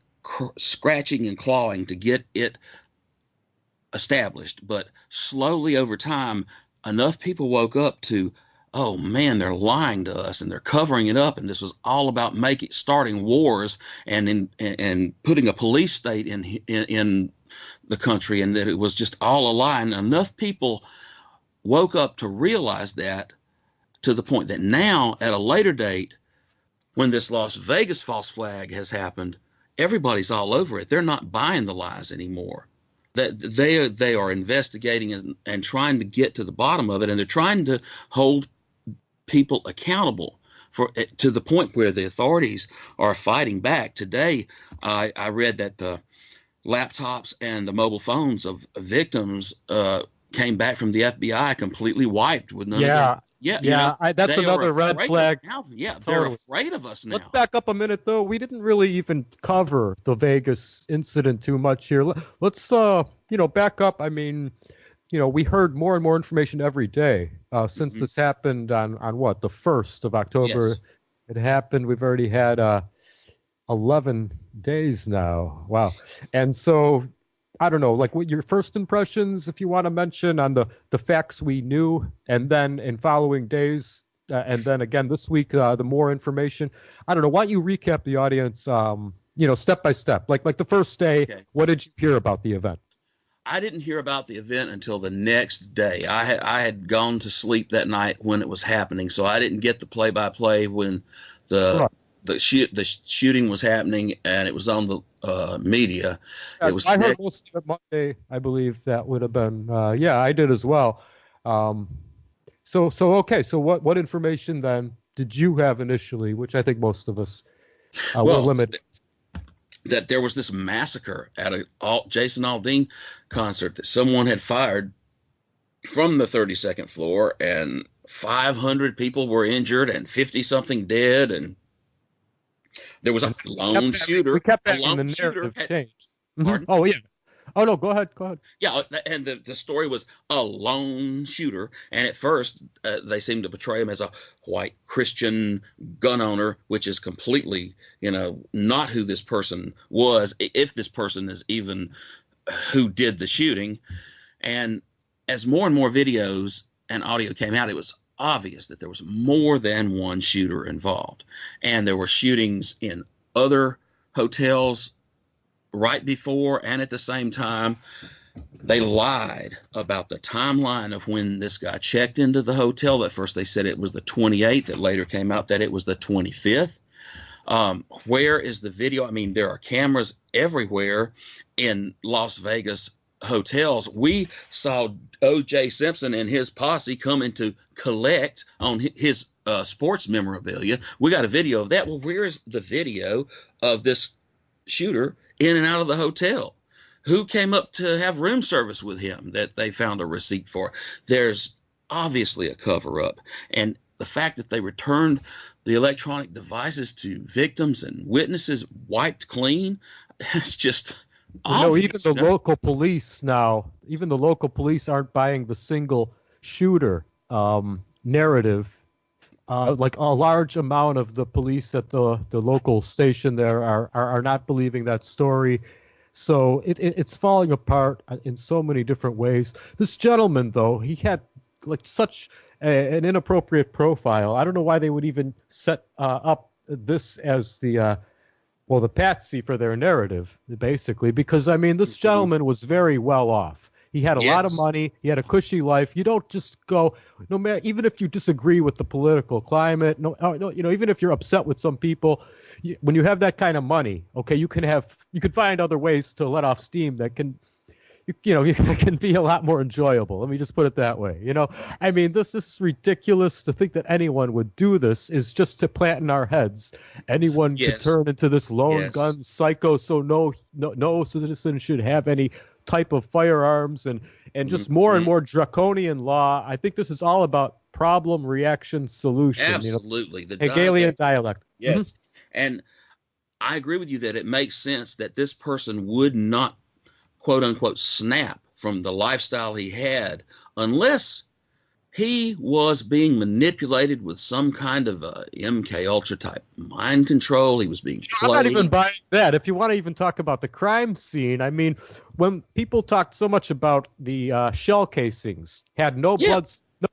scratching and clawing to get it established. But slowly over time, enough people woke up to, oh man, they're lying to us and they're covering it up. And this was all about starting wars and putting a police state in the country, and that it was just all a lie. And enough people woke up to realize that, to the point that now at a later date, when this Las Vegas false flag has happened, everybody's all over it. They're not buying the lies anymore. That they are investigating and trying to get to the bottom of it, and they're trying to hold people accountable to the point where the authorities are fighting back. Today, I read that the laptops and the mobile phones of victims came back from the FBI completely wiped with none of them. That's another red flag. Yeah, they're afraid of us now. Let's back up a minute, though. We didn't really even cover the Vegas incident too much here. Let's, back up. I mean, we heard more and more information every day since this happened on what, the 1st of October. Yes. It happened. We've already had 11 days now. Wow. And so, I don't know, like what your first impressions, if you want to mention, on the facts we knew, and then in following days, and then again this week, the more information. I don't know. Why don't you recap the audience, step by step? Like the first day, okay. What did you hear about the event? I didn't hear about the event until the next day. I had gone to sleep that night when it was happening, so I didn't get the play-by-play when the shooting was happening and it was on the media. It was. I heard most of it Monday. I believe that would have been. I did as well. So okay. So what information then did you have initially, which I think most of us were limited? That there was this massacre at a Jason Aldean concert that someone had fired from the 32nd floor, and 500 people were injured and 50-something dead, and there was a lone shooter. We kept that in the narrative changed. Mm-hmm. Oh, yeah. Oh, no, go ahead. Yeah, and the story was a lone shooter, and at first they seemed to portray him as a white Christian gun owner, which is completely, not who this person was, if this person is even who did the shooting. And as more and more videos and audio came out, it was obvious that there was more than one shooter involved, and there were shootings in other hotels right before and at the same time. They lied about the timeline of when this guy checked into the hotel. At first they said it was the 28th. It later came out that it was the 25th. Where is the video? I mean, there are cameras everywhere in Las Vegas hotels. We saw O.J. Simpson and his posse coming to collect on his sports memorabilia. We got a video of that. Well, where's the video of this shooter in and out of the hotel? Who came up to have room service with him that they found a receipt for? There's obviously a cover-up. And the fact that they returned the electronic devices to victims and witnesses wiped clean, it's just obvious. Even the local police now, aren't buying the single shooter narrative. Like a large amount of the police at the local station there are not believing that story. So it's falling apart in so many different ways. This gentleman, though, he had like such an inappropriate profile. I don't know why they would even set up this as the the patsy for their narrative, basically, because I mean, this gentleman was very well off. He had a lot of money. He had a cushy life. You don't just go, no matter, even if you disagree with the political climate, even if you're upset with some people, when you have that kind of money, okay, you can find other ways to let off steam that can, can be a lot more enjoyable. Let me just put it that way. I mean, this is ridiculous to think that anyone would do this. Is just to plant in our heads. Anyone could turn into this lone gun psycho. So no citizen should have any type of firearms and just more and more draconian law. I think this is all about problem, reaction, solution. Absolutely. The Hegelian dialect. Yes. And I agree with you that it makes sense that this person would not, quote unquote, snap from the lifestyle he had unless he was being manipulated with some kind of MK Ultra type mind control. He was being played. I'm not even buying that. If you want to even talk about the crime scene, I mean, when people talked so much about the shell casings, had no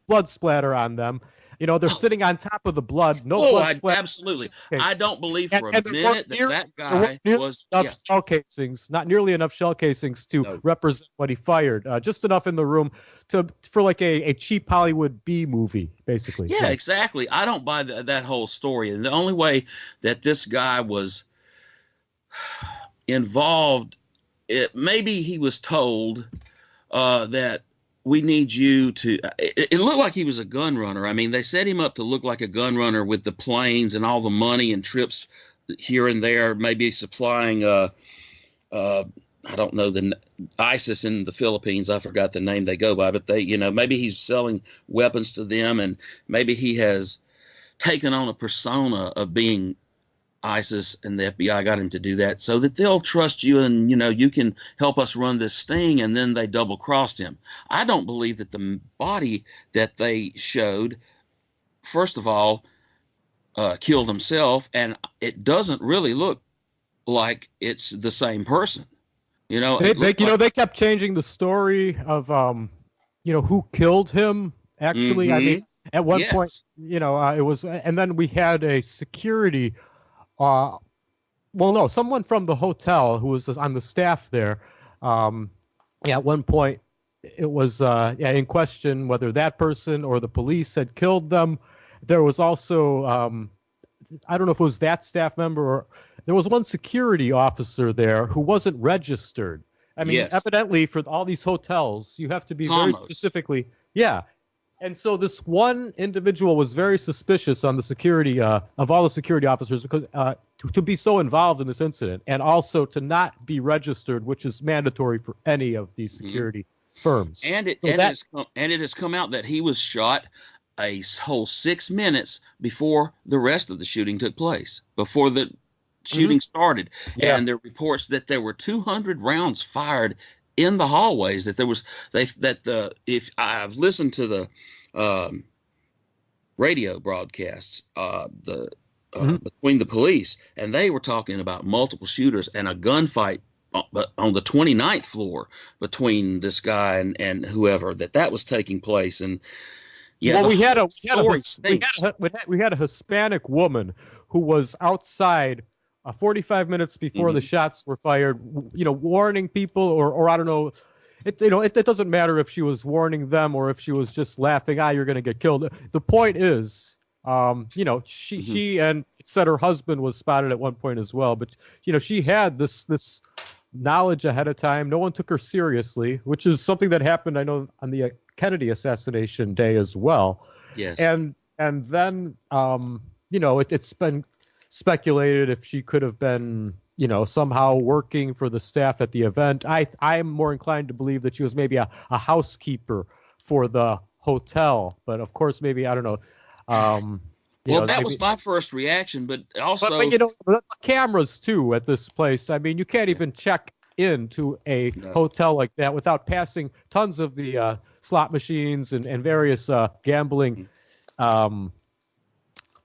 blood splatter on them. They're sitting on top of the blood. Blood splatter. Absolutely. I don't believe for a minute that guy was shell casings, not nearly enough shell casings to represent what he fired. Just enough in the room for like a cheap Hollywood B movie, basically. Yeah, exactly. I don't buy that whole story. And the only way that this guy was involved, maybe he was told that we need you to, it looked like he was a gun runner. I mean, they set him up to look like a gun runner with the planes and all the money and trips here and there, maybe supplying, I don't know, the ISIS in the Philippines. I forgot the name they go by, but maybe he's selling weapons to them, and maybe he has taken on a persona of being ISIS, and the FBI got him to do that so that they'll trust you and, you can help us run this sting. And then they double crossed him. I don't believe that the body that they showed, first of all, killed himself. And it doesn't really look like it's the same person. They kept changing the story of, who killed him. Actually, I mean, at one point, it was, and then we had a security someone from the hotel who was on the staff there. At one point, it was in question whether that person or the police had killed them. There was also, I don't know if it was that staff member or there was one security officer there who wasn't registered. I mean, evidently for all these hotels, you have to be very specifically, And so this one individual was very suspicious on the security of all the security officers because to be so involved in this incident and also to not be registered, which is mandatory for any of these security firms. And it has come out that he was shot a whole 6 minutes before the rest of the shooting took place, before the shooting started. And there are reports that there were 200 rounds fired in the hallways, that there was if I've listened to the radio broadcasts between the police, and they were talking about multiple shooters and a gunfight on the 29th floor between this guy and whoever that was taking place. And we had a Hispanic woman who was outside 45 minutes before the shots were fired, warning people, or I don't know. It doesn't matter if she was warning them or if she was just laughing, you're going to get killed. The point is, she and said her husband was spotted at one point as well. But, she had this knowledge ahead of time. No one took her seriously, which is something that happened, I know, on the Kennedy assassination day as well. Yes. And then, it's been speculated if she could have been, somehow working for the staff at the event. I'm more inclined to believe that she was maybe a housekeeper for the hotel, but of course, maybe, I don't know. That was my first reaction, but also, but cameras too at this place. I mean, you can't even check into a hotel like that without passing tons of the slot machines and various gambling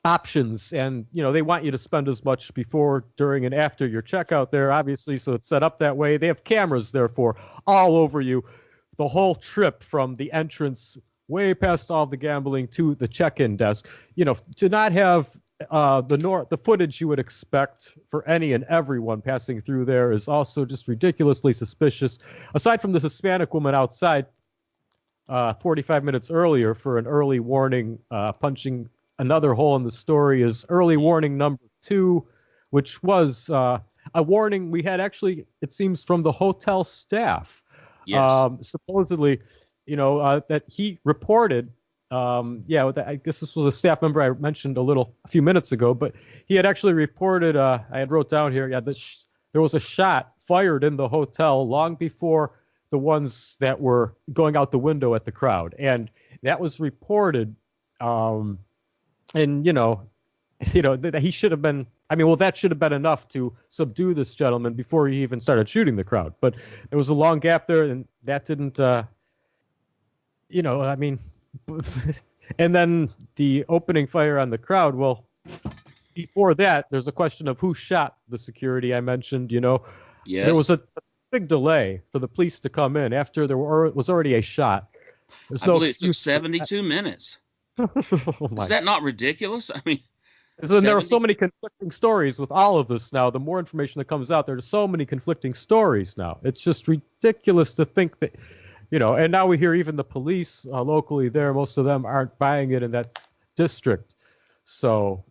options, and they want you to spend as much before, during, and after your checkout there, obviously, so it's set up that way. They have cameras, therefore, all over you the whole trip from the entrance way past all the gambling to the check-in desk. To not have the footage you would expect for any and everyone passing through there is also just ridiculously suspicious. Aside from this Hispanic woman outside 45 minutes earlier for an early warning, punching another hole in the story, is early warning number 2, which was a warning we had actually, it seems, from the hotel staff. Yes. Supposedly, that he reported. I guess this was a staff member I mentioned a few minutes ago, but he had actually reported, I had wrote down here, there was a shot fired in the hotel long before the ones that were going out the window at the crowd. And that was reported, that he should have been, that should have been enough to subdue this gentleman before he even started shooting the crowd. But there was a long gap there, and that didn't, and then the opening fire on the crowd. Well, before that, there's a question of who shot the security I mentioned. Yes. There was a big delay for the police to come in after there was already a shot. I believe it took 72 minutes. Is that not ridiculous? There are so many conflicting stories with all of this now. The more information that comes out, there's so many conflicting stories now. It's just ridiculous to think that, and now we hear even the police locally there, most of them aren't buying it in that district. So,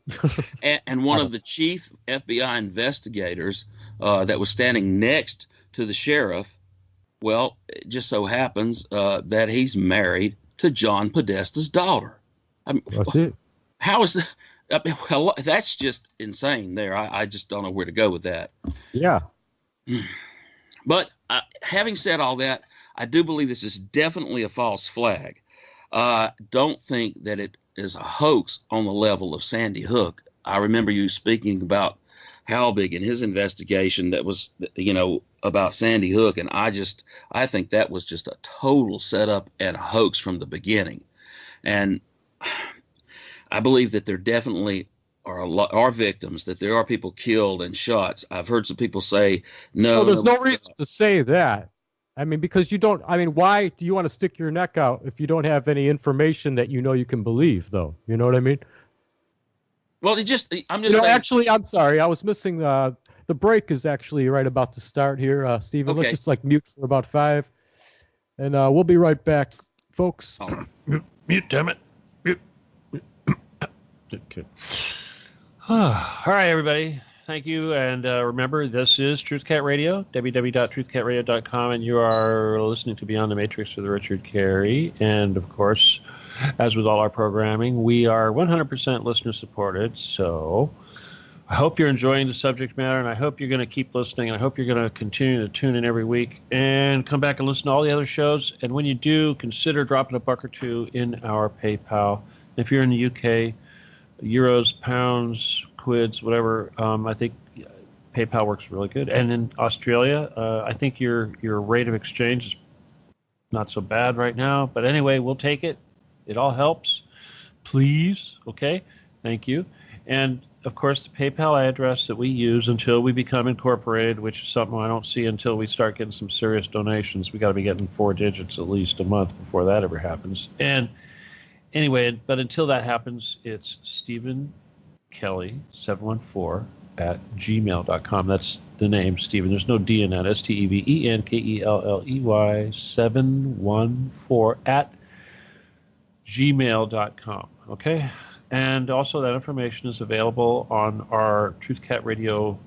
and one of the chief FBI investigators that was standing next to the sheriff, well, it just so happens that he's married to John Podesta's daughter. That's it. How is that? Well, that's just insane there. I just don't know where to go with that. Yeah. But having said all that, I do believe this is definitely a false flag. Don't think that it is a hoax on the level of Sandy Hook. I remember you speaking about Halbig and his investigation that was, about Sandy Hook. And I think that was just a total setup and a hoax from the beginning. And I believe that there definitely are victims, that there are people killed and shot. I've heard some people say, no. Well, there's no reason to say that. Because you don't, why do you want to stick your neck out if you don't have any information that you can believe, though? You know what I mean? Well, I'm just saying. Actually, I'm sorry. I was missing the break is actually right about to start here, Steven. Okay. Let's just mute for about 5, and we'll be right back, folks. Oh. Mute, damn it. Mute. Okay. All right, everybody. Thank you. And remember, this is Truth Cat Radio, www.truthcatradio.com, and you are listening to Beyond the Matrix with Richard Kary. And, of course, as with all our programming, we are 100% listener-supported. So I hope you're enjoying the subject matter, and I hope you're going to keep listening, and I hope you're going to continue to tune in every week and come back and listen to all the other shows. And when you do, consider dropping $1 or $2 in our PayPal. If you're in the UK, euros, pounds, quids, whatever, I think PayPal works really good. And in Australia, I think your rate of exchange is not so bad right now. But anyway, we'll take it. It all helps. Please. Okay. Thank you. And, of course, the PayPal address that we use until we become incorporated, which is something I don't see until we start getting some serious donations. We got to be getting 4 digits at least a month before that ever happens. And anyway, but until that happens, it's Steven Kelley 714 at gmail.com. That's the name, Steven. There's no D in that. StevenKelley 714 at gmail.com. Okay? And also that information is available on our Truth Cat Radio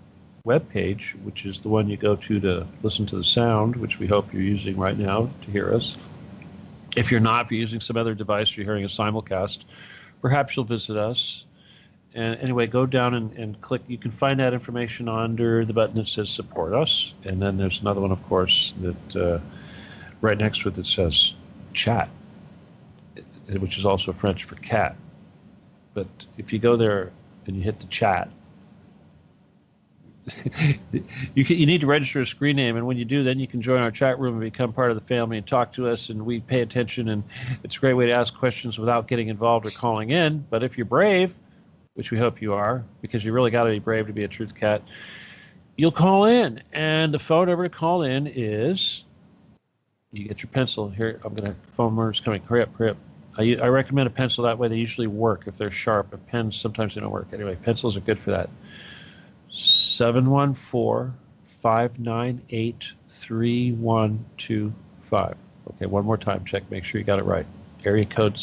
webpage, which is the one you go to listen to the sound, which we hope you're using right now to hear us. If you're not, if you're using some other device, you're hearing a simulcast, perhaps you'll visit us. And anyway, go down and click. You can find that information under the button that says Support Us. And then there's another one, of course, that right next to it that says Chat, which is also French for cat. But if you go there and you hit the chat, you need to register a screen name, and when you do, then you can join our chat room and become part of the family and talk to us, and we pay attention, and it's a great way to ask questions without getting involved or calling in. But if you're brave, which we hope you are, because you really got to be brave to be a Truth Cat, you'll call in, and the phone number to call in is, you get your pencil here, phone number's coming, hurry up, I recommend a pencil that way. They usually work if they're sharp. A pen, sometimes they don't work. Anyway, pencils are good for that. 714-598-3125. Okay, one more time. Check, make sure you got it right. Area code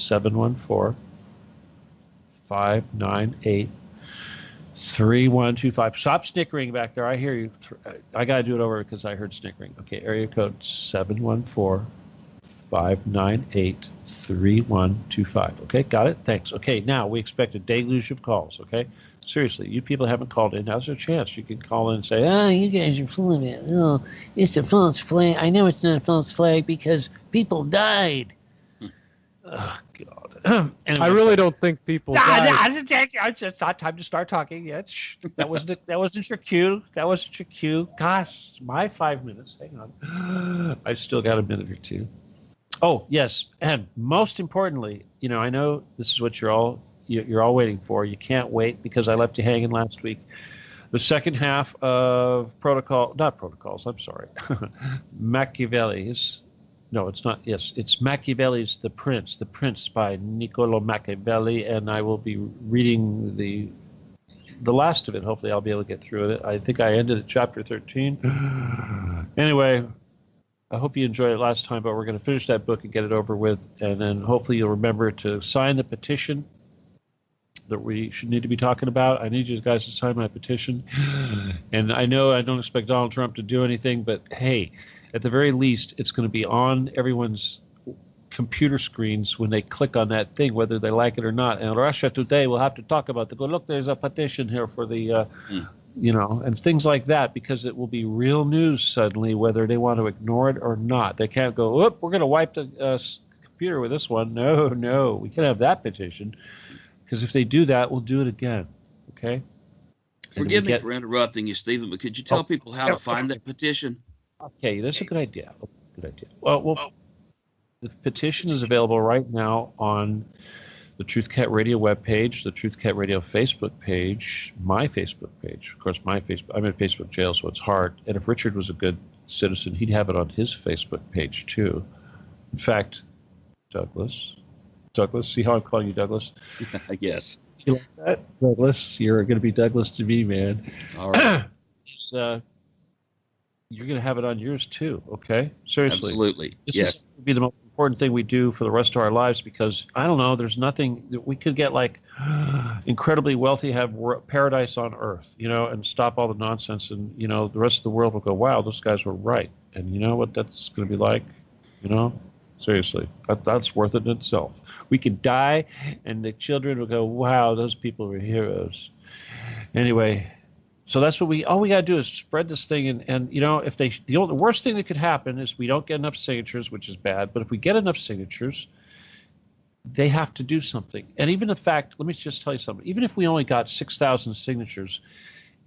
714-598-3125. Stop snickering back there. I hear you. I got to do it over because I heard snickering. Okay, area code 714-598-3125. Okay, got it? Thanks. Okay, now we expect a deluge of calls, okay? Seriously, you people haven't called in. Now's your chance. You can call in and say, oh, you guys are full of it. Oh, it's a false flag. I know it's not a false flag because people died. Oh, God. Anyway, I really don't think people died. I just thought time to start talking. Yeah, that wasn't your cue. That wasn't your cue. Gosh, it's my 5 minutes. Hang on. I've still got a minute or two. Oh, yes. And most importantly, I know this is what you're all waiting for. You can't wait because I left you hanging last week. The second half of Machiavelli's. No, it's not. Yes, it's Machiavelli's The Prince by Niccolo Machiavelli, and I will be reading the last of it. Hopefully I'll be able to get through it. I think I ended at chapter 13. Anyway, I hope you enjoyed it last time, but we're going to finish that book and get it over with, and then hopefully you'll remember to sign the petition that we should need to be talking about. I need you guys to sign my petition. And I know I don't expect Donald Trump to do anything, but hey, at the very least, it's going to be on everyone's computer screens when they click on that thing, whether they like it or not. And Russia Today will have to talk about the, look, there's a petition here for the, and things like that, because it will be real news suddenly, whether they want to ignore it or not. They can't go, we're going to wipe the computer with this one. No, we can't have that petition. Because if they do that, we'll do it again. Okay? Forgive me for interrupting you, Stephen, but could you tell people how to find that petition? Okay, that's a good idea. Well, the petition is available right now on the Truth Cat Radio webpage, the Truth Cat Radio Facebook page, my Facebook page. Of course, I'm in Facebook jail, so it's hard. And if Richard was a good citizen, he'd have it on his Facebook page, too. In fact, Douglas, see how I'm calling you Douglas? Yes. You like that? Douglas, you're going to be Douglas to me, man. All right. You're going to have it on yours, too, okay? Seriously. Absolutely, this yes. This would be the most important thing we do for the rest of our lives, because, I don't know, there's nothing that we could get, like, incredibly wealthy, have paradise on earth, and stop all the nonsense, and, the rest of the world will go, wow, those guys were right. And you know what that's going to be like, Seriously, that's worth it in itself. We could die, and the children will go, wow, those people were heroes. Anyway, so that's what all we got to do is spread this thing. And if the worst thing that could happen is we don't get enough signatures, which is bad. But if we get enough signatures, they have to do something. And even the fact, let me just tell you something. Even if we only got 6,000 signatures,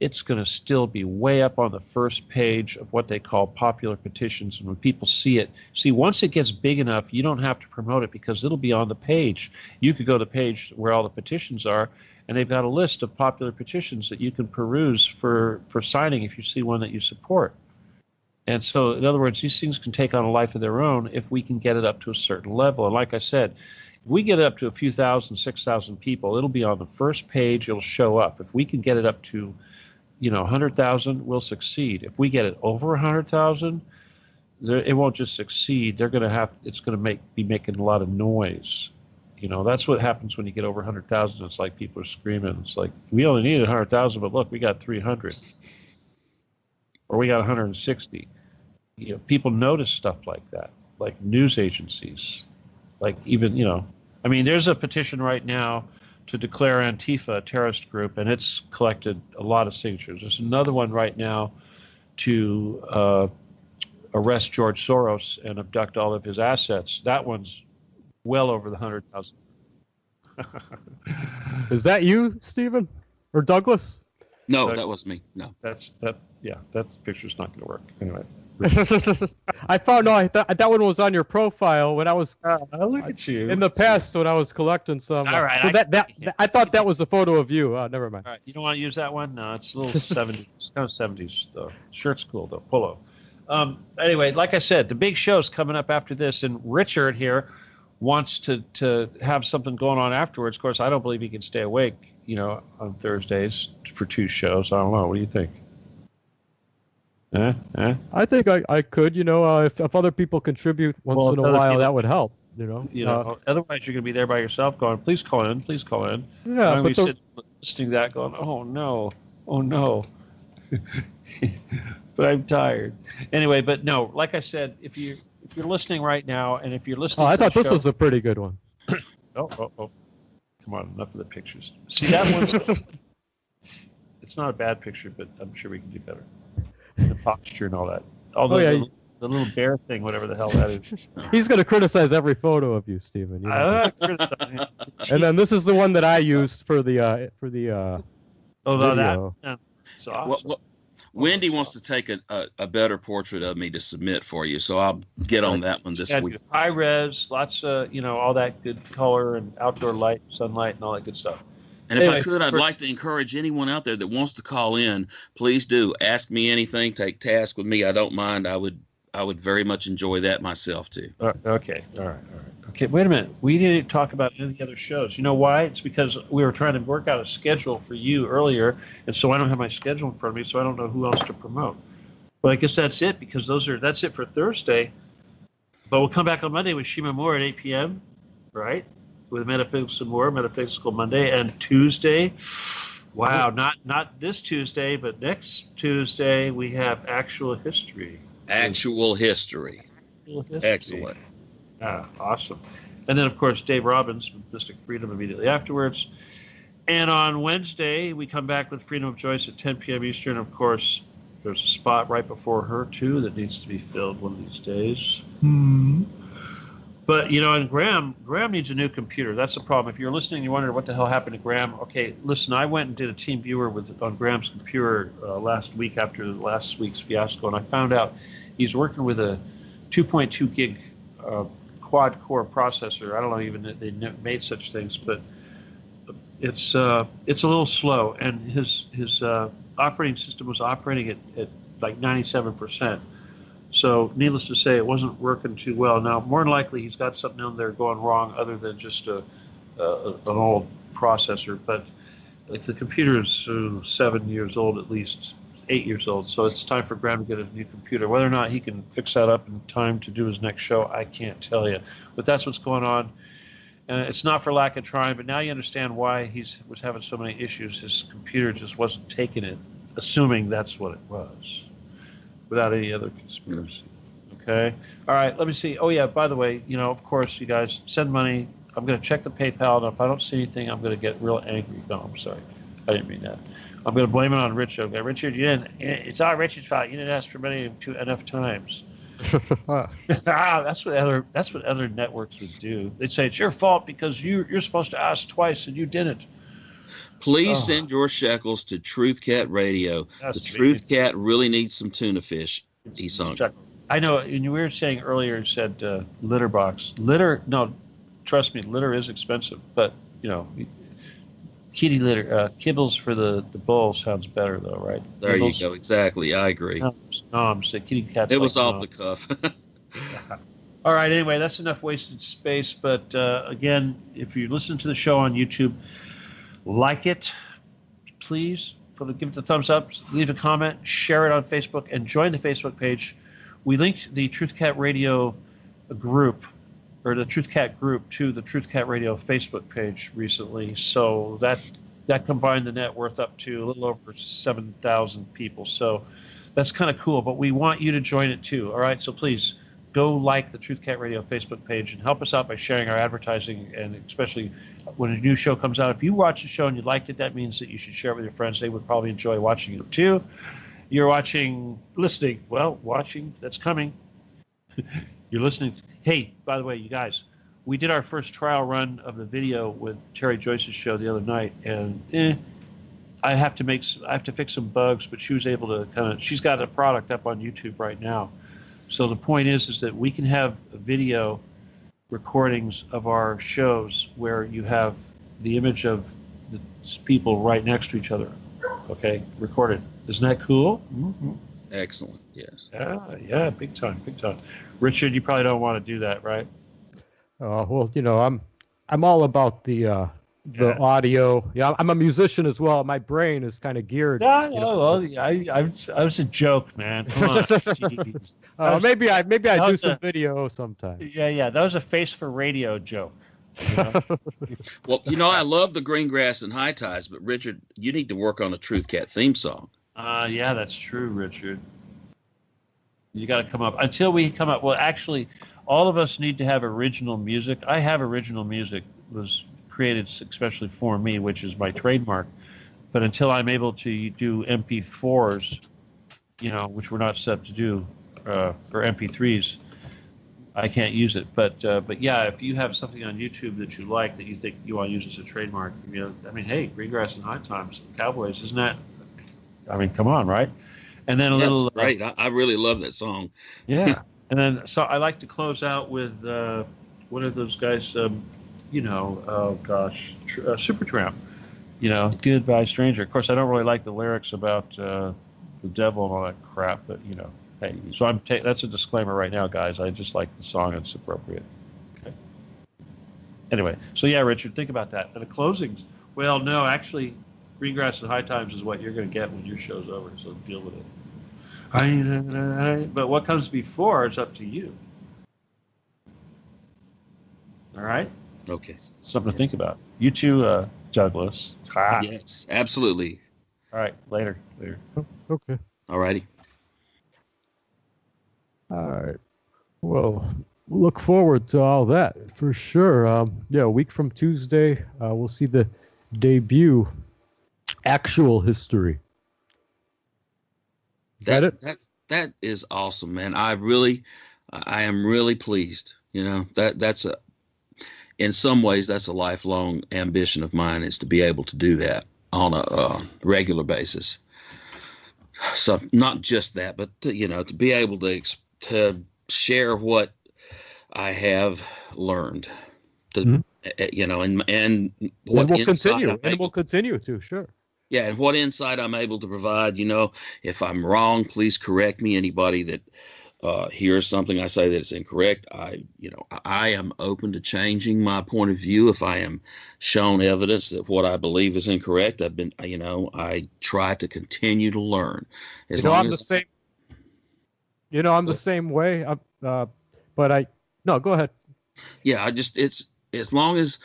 it's going to still be way up on the first page of what they call popular petitions. And when people see it, once it gets big enough, you don't have to promote it because it'll be on the page. You could go to the page where all the petitions are, and they've got a list of popular petitions that you can peruse for signing if you see one that you support. And so, in other words, these things can take on a life of their own if we can get it up to a certain level. And like I said, if we get it up to a few thousand, 6,000 people, it'll be on the first page. It'll show up. If we can get it up to 100,000, will succeed. If we get it over 100,000, it won't just succeed. It's going to be making a lot of noise. That's what happens when you get over 100,000. It's like people are screaming. It's like, we only needed 100,000, but look, we got 300. Or we got 160. People notice stuff like that, like news agencies, like even, there's a petition right now to declare Antifa a terrorist group, and it's collected a lot of signatures. There's another one right now to arrest George Soros and abduct all of his assets. That one's well over the 100,000. Is that you, Stephen? Or Douglas? No, that was me. No. That picture's not going to work. Anyway. I found that one was on your profile when I was look at you in the past when I was collecting some. All right, so I thought that was a photo of you. Never mind. All right, you don't want to use that one? No, it's a little 70s. It's kind of 70s though. Shirt's cool though. Polo. Anyway, like I said, the big show's coming up after this, and Richard here wants to have something going on afterwards. Of course, I don't believe he can stay awake, on Thursdays for 2 shows. I don't know. What do you think? I think I could, if other people contribute once in a while, that would help, Otherwise, you're going to be there by yourself going, please call in, please call in. Yeah, I'm going to be sitting listening to that going, oh no. But I'm tired. Anyway, but no, like I said, if you're listening right now, and if you're listening, I thought this was a pretty good one. Oh, come on, enough of the pictures. See that one? It's not a bad picture, but I'm sure we can do better. The posture and all that. The little bear thing, whatever the hell that is. He's going to criticize every photo of you, Steven. And then this is the one that I used for the video. That. So awesome. Wendy wants to take a better portrait of me to submit for you, so I'll get on that one this week. High res, lots of all that good color and outdoor light, sunlight, and all that good stuff. And if I could, I'd like to encourage anyone out there that wants to call in. Please do ask me anything. Take task with me. I don't mind. I would very much enjoy that myself too. Okay. All right. Okay. Wait a minute. We didn't talk about any of the other shows. You know why? It's because we were trying to work out a schedule for you earlier, and so I don't have my schedule in front of me, so I don't know who else to promote. Well, I guess that's it because that's it for Thursday. But we'll come back on Monday with Shima Moore at 8 p.m. Right? With Metaphysical More, Metaphysical Monday, and Tuesday. Wow, not this Tuesday, but next Tuesday we have Actual History. Actual history. Excellent. Awesome. And then, of course, Dave Robbins with Mystic Freedom immediately afterwards. And on Wednesday, we come back with Freedom of Joyce at 10 p.m. Eastern. Of course, there's a spot right before her, too, that needs to be filled one of these days. But, and Graham needs a new computer. That's the problem. If you're listening and you wonder what the hell happened to Graham, okay, listen, I went and did a team viewer on Graham's computer last week after last week's fiasco, and I found out he's working with a 2.2 gig quad-core processor. I don't know even that they made such things, but it's a little slow, and his operating system was operating at like 97%. So needless to say, it wasn't working too well. Now, more than likely, he's got something in there going wrong other than just an old processor. But if the computer is 7 years old, at least 8 years old, so it's time for Graham to get a new computer. Whether or not he can fix that up in time to do his next show, I can't tell you. But that's what's going on. It's not for lack of trying, but now you understand why he was having so many issues. His computer just wasn't taking it, assuming that's what it was, without any other conspiracy. Okay? All right, let me see. Oh, yeah, by the way, of course, you guys send money. I'm going to check the PayPal, and if I don't see anything, I'm going to get real angry. No, I'm sorry. I didn't mean that. I'm going to blame it on Richard. Okay, Richard, it's all Richard's fault. You didn't ask for money enough times. That's what other networks would do. They'd say, it's your fault because you're supposed to ask twice, and you didn't. Please send your shekels to Truth Cat Radio. The Truth Cat really needs some tuna fish. He's hungry. I know, and you were saying earlier, you said litter box. Litter, no, trust me, litter is expensive, but, kitty litter, kibbles for the bowl sounds better, though, right? There you go. Exactly. I agree. No, I'm saying kitty cats. It was off the cuff. All right, anyway, that's enough wasted space, but again, if you listen to the show on YouTube, like it, please. Give it the thumbs up, leave a comment, share it on Facebook, and join the Facebook page. We linked the Truth Cat Radio group, or the Truth Cat group, to the Truth Cat Radio Facebook page recently. So that combined the net worth up to a little over 7,000 people. So that's kind of cool, but we want you to join it too. All right, so please go like the Truth Cat Radio Facebook page and help us out by sharing our advertising, and especially when a new show comes out. If you watch the show and you liked it, that means that you should share it with your friends. They would probably enjoy watching it too. You're listening, that's coming. You're listening. Hey, by the way, you guys, we did our first trial run of the video with Terry Joyce's show the other night, and I have to fix some bugs, but she was able to she's got a product up on YouTube right now. So the point is that we can have video recordings of our shows where you have the image of the people right next to each other, okay, recorded. Isn't that cool? Mm-hmm. Excellent. Yes. Yeah, big time. Richard, you probably don't want to do that, right? Well, I'm all about the Yeah. audio. Yeah, I'm a musician as well. My brain is kind of geared. No, no, well, I was a joke, man. Come on. Jeez. That was, Maybe I that do was some a, video sometime. yeah. That was a face for radio joke. You know? Well, I love the green grass and high tides, but Richard, you need to work on a Truth Cat theme song. Yeah, that's true, Richard. You got to come up until we come up. Well, actually, all of us need to have original music. I have original music was created especially for me, which is my trademark. But until I'm able to do MP4s, which we're not set to do, or MP3s, I can't use it. But yeah, if you have something on YouTube that you like that you think you want to use as a trademark, I mean, hey, Greengrass and High Times, Cowboys, isn't that? I mean, come on, right? And then a little. That's great. I really love that song. Yeah, and then so I like to close out with one of those guys. Oh gosh, Supertramp. Goodbye Stranger. Of course, I don't really like the lyrics about the devil and all that crap, but hey. So that's a disclaimer right now, guys. I just like the song; it's appropriate. Okay. Anyway, so yeah, Richard, think about that. And the closings. Well, no, actually, Greengrass and High Times is what you're going to get when your show's over. So deal with it. But what comes before is up to you. All right. Okay. Something to think about. You too, Douglas. Yes, absolutely. All right. Later. Okay. All righty. All right. Well, look forward to all that for sure. A week from Tuesday, we'll see the debut Actual History. That is awesome, man. I am really pleased. That's in some ways that's a lifelong ambition of mine, is to be able to do that on a regular basis. So not just that, but to be able to share what I have learned. And what we'll continue. And we'll continue to, sure. Yeah, and what insight I'm able to provide. If I'm wrong, please correct me. Anybody that hears something I say that is incorrect, I am open to changing my point of view if I am shown evidence that what I believe is incorrect. I try to continue to learn. I'm the same way. Go ahead. Yeah, it's as long as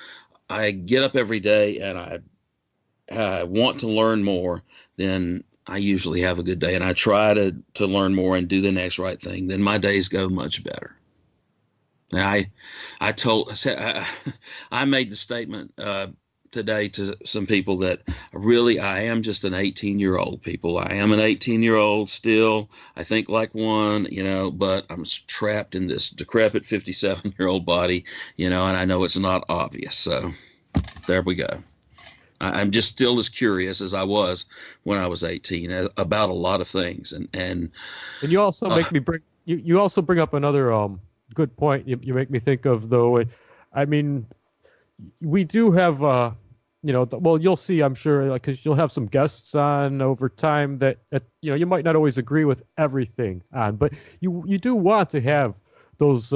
I get up every day and I want to learn more, then I usually have a good day, and I try to learn more and do the next right thing. Then my days go much better. And I made the statement today to some people that really I am just an 18-year-old. People, I am an 18-year-old still. I think like one, but I'm trapped in this decrepit 57-year-old body, and I know it's not obvious. So there we go. I'm just still as curious as I was when I was 18 about a lot of things, and you also make me bring you also bring up another good point. You make me think of, though. I mean, we do have you'll see, I'm sure, because you'll have some guests on over time that you might not always agree with everything on, but you do want to have those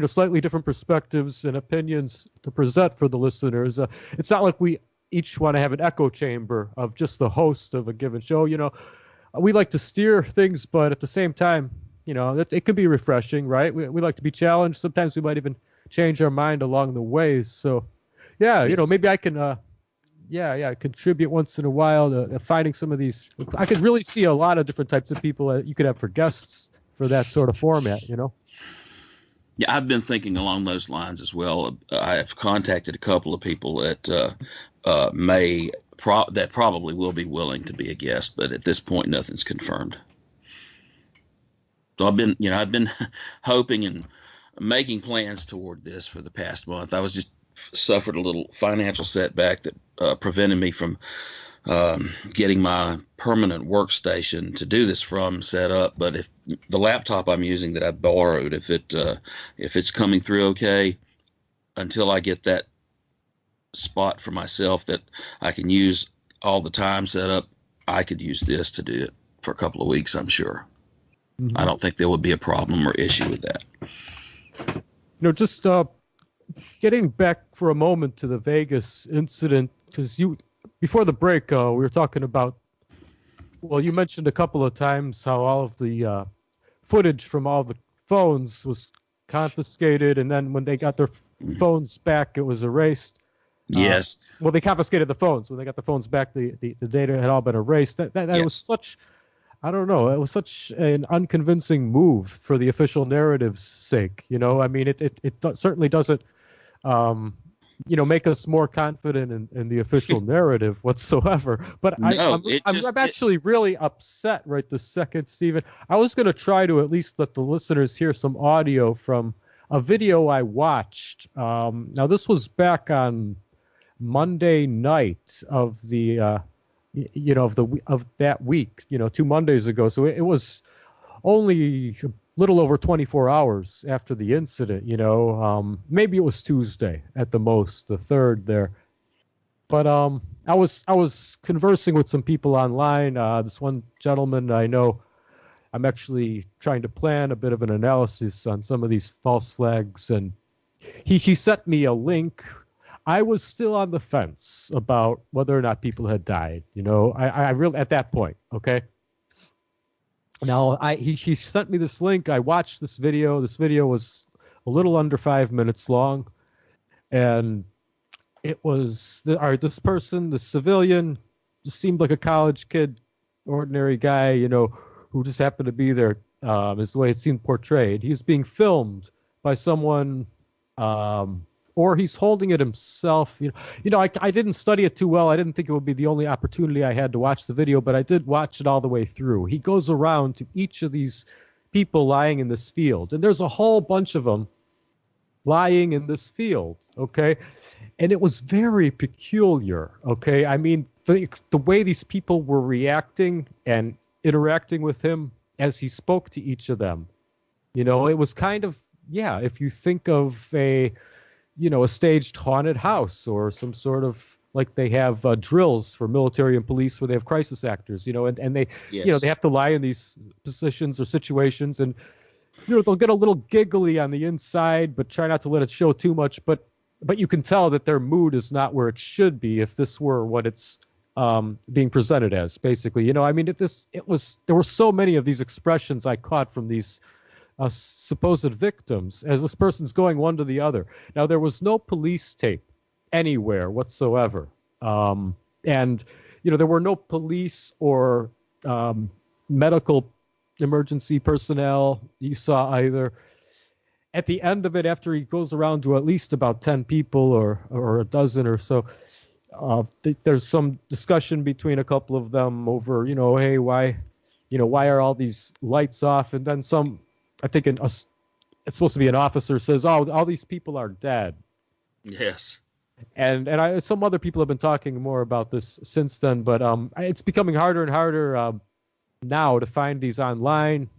slightly different perspectives and opinions to present for the listeners. It's not like we each want to have an echo chamber of just the host of a given show. We like to steer things, but at the same time, it can be refreshing, right? We like to be challenged. Sometimes we might even change our mind along the way. So, yeah, yes. Maybe I can, contribute once in a while to finding some of these. I could really see a lot of different types of people you could have for guests for that sort of format, Yeah, I've been thinking along those lines as well. I have contacted a couple of people that that probably will be willing to be a guest, but at this point, nothing's confirmed. So I've been hoping and making plans toward this for the past month. I was just suffered a little financial setback that prevented me from getting my permanent workstation to do this from set up. But if the laptop I'm using that I borrowed, if it's coming through okay, until I get that spot for myself that I can use all the time set up, I could use this to do it for a couple of weeks, I'm sure. Mm-hmm. I don't think there would be a problem or issue with that. Just getting back for a moment to the Vegas incident, because before the break, we were talking about, well, you mentioned a couple of times how all of the footage from all the phones was confiscated, and then when they got their phones back, it was erased. Yes. Well, they confiscated the phones. When they got the phones back, the data had all been erased. That Yes. was such, I don't know, it was such an unconvincing move for the official narrative's sake. You know, I mean, it certainly doesn't, make us more confident in the official narrative whatsoever. But No, I'm actually really upset right this second, Stephen. I was going to try to at least let the listeners hear some audio from a video I watched. Now, this was back on Monday night of the of that week, 2 Mondays ago. So it was only a little over 24 hours after the incident. Maybe it was Tuesday at the most, the 3rd there. But I was conversing with some people online. This one gentleman I know, I'm actually trying to plan a bit of an analysis on some of these false flags, and he sent me a link. I was still on the fence about whether or not people had died. I really, at that point, okay? Now, he sent me this link. I watched this video. This video was a little under 5 minutes long. And it was, this person, the civilian, just seemed like a college kid, ordinary guy, who just happened to be there, is the way it seemed portrayed. He was being filmed by someone, or he's holding it himself. I didn't study it too well. I didn't think it would be the only opportunity I had to watch the video, but I did watch it all the way through. He goes around to each of these people lying in this field, and there's a whole bunch of them lying in this field, okay? And it was very peculiar, okay? I mean, the way these people were reacting and interacting with him as he spoke to each of them, it was kind of, if you think of a staged haunted house or some sort of, like they have drills for military and police where they have crisis actors, and they, Yes. They have to lie in these positions or situations, and, they'll get a little giggly on the inside, but try not to let it show too much. But you can tell that their mood is not where it should be if this were what it's being presented as, basically. I mean, there were so many of these expressions I caught from these supposed victims as this person's going one to the other. Now, there was no police tape anywhere whatsoever. And, there were no police or medical emergency personnel you saw either. At the end of it, after he goes around to at least about 10 people or a dozen or so, there's some discussion between a couple of them over, hey, why are all these lights off? And then some, I think it's supposed to be an officer says, oh, all these people are dead. Yes. And some other people have been talking more about this since then, but it's becoming harder and harder now to find these online.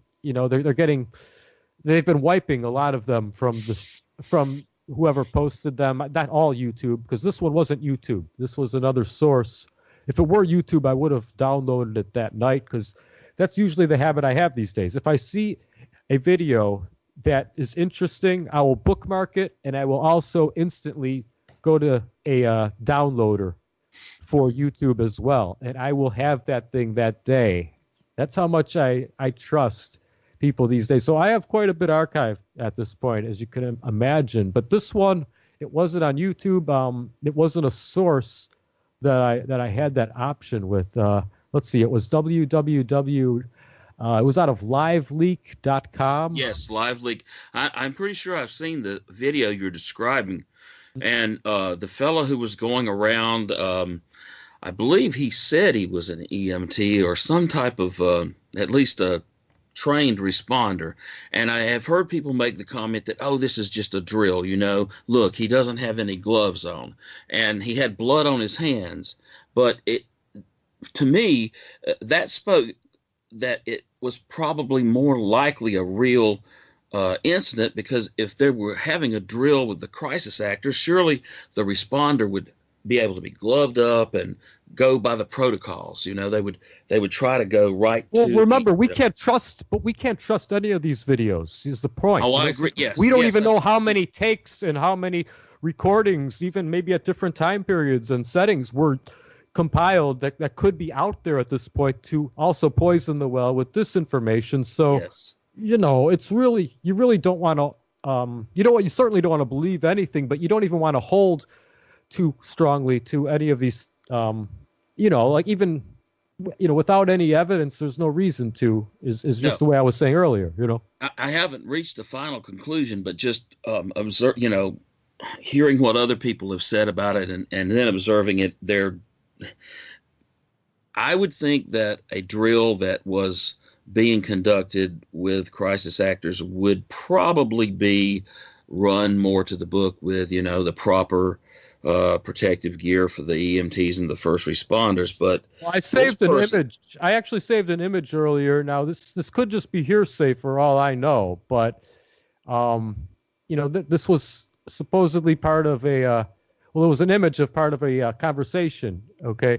They've been wiping a lot of them from whoever posted them. Not all YouTube, because this one wasn't YouTube. This was another source. If it were YouTube, I would have downloaded it that night, because that's usually the habit I have these days. If I see a video that is interesting, I will bookmark it, and I will also instantly go to a downloader for YouTube as well, and I will have that thing that day. That's how much I trust people these days. So I have quite a bit archived at this point, as you can imagine. But this one, it wasn't on YouTube. It wasn't a source that I had that option with. Let's see, it was www. It was out of liveleak.com. Yes, LiveLeak. I'm pretty sure I've seen the video you're describing. And the fellow who was going around, I believe he said he was an EMT or some type of, at least a trained responder. And I have heard people make the comment that, oh, this is just a drill, look, he doesn't have any gloves on. And he had blood on his hands. But to me, that spoke that it was probably more likely a real incident, because if they were having a drill with the crisis actors, surely the responder would be able to be gloved up and go by the protocols. They would try to go right well, to. Remember, we can't trust any of these videos. Is the point? Oh, I agree. Yes, we don't even know how many takes and how many recordings, even maybe at different time periods and settings, were compiled that could be out there at this point to also poison the well with disinformation. So, yes. It's really, you really don't want to. You certainly don't want to believe anything, but you don't even want to hold too strongly to any of these. Like even, without any evidence, there's no reason to. Is just the way I was saying earlier. I haven't reached a final conclusion, but just observe. Hearing what other people have said about it, and then observing it. I would think that a drill that was being conducted with crisis actors would probably be run more to the book with, the proper protective gear for the EMTs and the first responders. But I saved an image. I actually saved an image earlier. Now this could just be hearsay for all I know, but this was supposedly part of a it was an image of part of a conversation. Okay,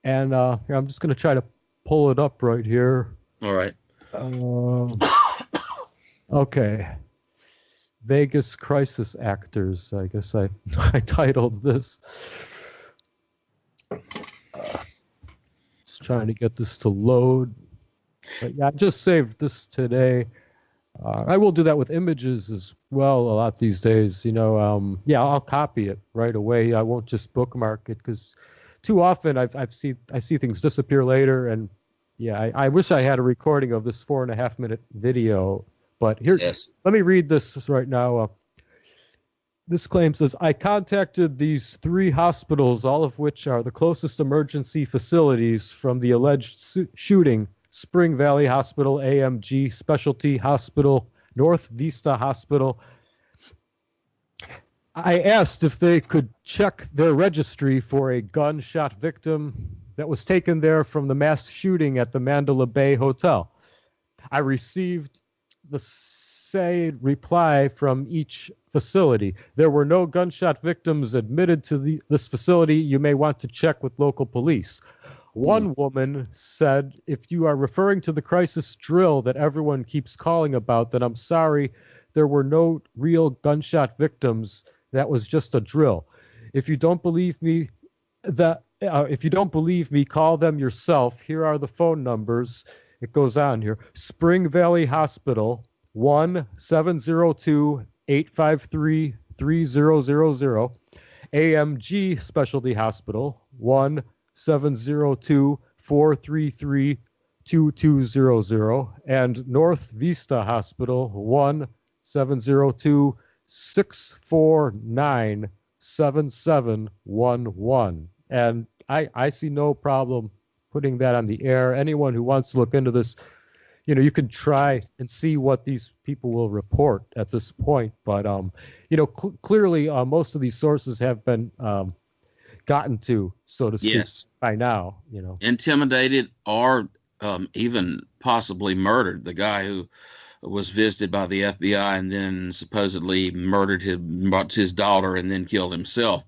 and here, I'm just going to try to pull it up right here. All right. Okay. Vegas crisis actors. I guess I titled this. Just trying to get this to load. But yeah, I just saved this today. I will do that with images as well a lot these days. I'll copy it right away. I won't just bookmark it because too often I see things disappear later. And yeah, I wish I had a recording of this 4.5 minute video. But here, yes. Let me read this right now. This claim says, I contacted these 3 hospitals, all of which are the closest emergency facilities from the alleged shooting: Spring Valley Hospital, AMG Specialty Hospital, North Vista Hospital. I asked if they could check their registry for a gunshot victim that was taken there from the mass shooting at the Mandalay Bay Hotel. I received the same reply from each facility. There were no gunshot victims admitted to this facility. You may want to check with local police. One woman said, if you are referring to the crisis drill that everyone keeps calling about, then I'm sorry, there were no real gunshot victims. That was just a drill. If you don't believe me, call them yourself. Here are the phone numbers. It goes on here. Spring Valley Hospital, 1-702-853-3000. AMG Specialty Hospital, 1-702-433-2200. And North Vista Hospital, 1-702-649-7711. And I see no problem putting that on the air. Anyone who wants to look into this, you can try and see what these people will report at this point. But, clearly most of these sources have been gotten to, so to speak, yes, by now. Intimidated or even possibly murdered. The guy who was visited by the FBI and then supposedly murdered his daughter and then killed himself.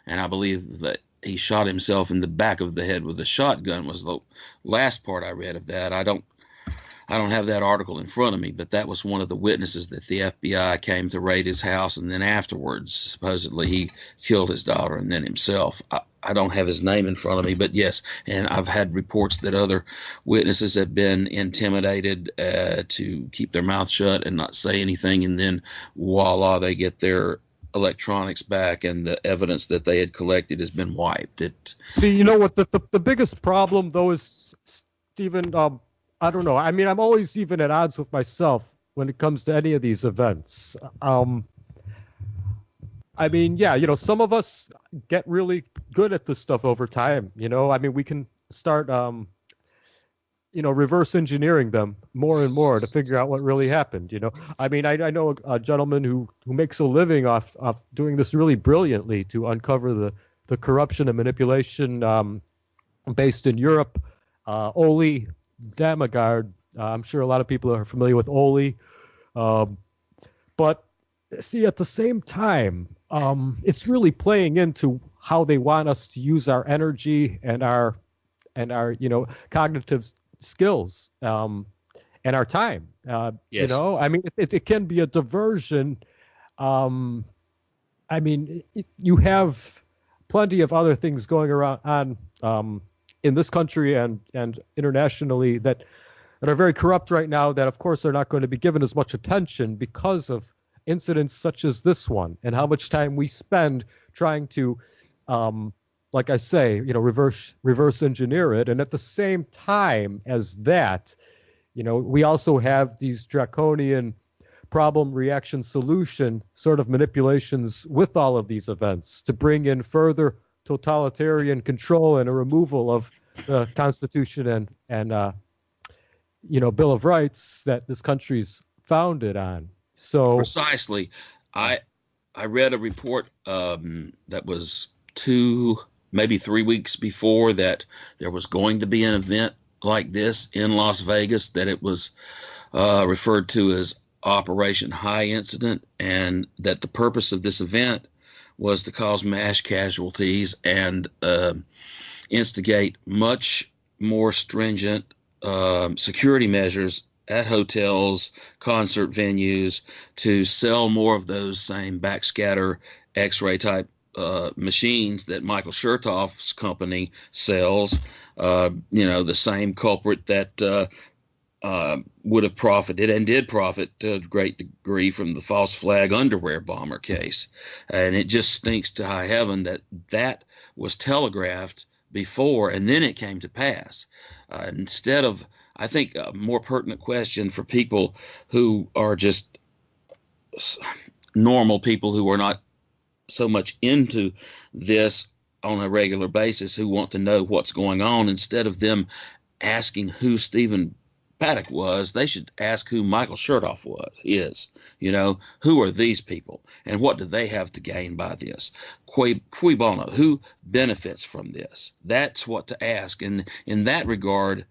And I believe that he shot himself in the back of the head with a shotgun was the last part I read of that. I don't have that article in front of me, but that was one of the witnesses that the FBI came to raid his house, and then afterwards, supposedly he killed his daughter and then himself. I don't have his name in front of me, but yes, and I've had reports that other witnesses have been intimidated to keep their mouth shut and not say anything, and then voila, they get their electronics back and the evidence that they had collected has been wiped. See, what the biggest problem though is, Stephen, I don't know. I mean, I'm always even at odds with myself when it comes to any of these events. I mean, yeah, some of us get really good at this stuff over time. I mean, we can start, reverse engineering them more and more to figure out what really happened. I mean, I know a gentleman who makes a living off doing this really brilliantly to uncover the corruption and manipulation based in Europe. Oli Damagard. I'm sure a lot of people are familiar with Oli. But see, at the same time, it's really playing into how they want us to use our energy and our cognitive skills, and our time. Yes. I mean, it can be a diversion. I mean, you have plenty of other things going around on in this country and internationally that are very corrupt right now, that of course are not going to be given as much attention because of incidents such as this one, and how much time we spend trying to, like I say, reverse engineer it. And at the same time as that, we also have these draconian problem, reaction, solution sort of manipulations with all of these events to bring in further totalitarian control and a removal of the Constitution and Bill of Rights that this country's founded on. So precisely, I read a report that was 2, maybe 3 weeks before that there was going to be an event like this in Las Vegas, that it was referred to as Operation High Incident, and that the purpose of this event was to cause mass casualties and instigate much more stringent security measures at hotels, concert venues, to sell more of those same backscatter X-ray type machines that Michael Chertoff's company sells. The same culprit that would have profited and did profit to a great degree from the false flag underwear bomber case. And it just stinks to high heaven that was telegraphed before, and then it came to pass. Instead of, I think, a more pertinent question for people who are just normal people who are not so much into this on a regular basis, who want to know what's going on, instead of them asking who Stephen Paddock was, they should ask who Michael Chertoff is. Who are these people and what do they have to gain by this? Cui bono, who benefits from this? That's what to ask. And in that regard,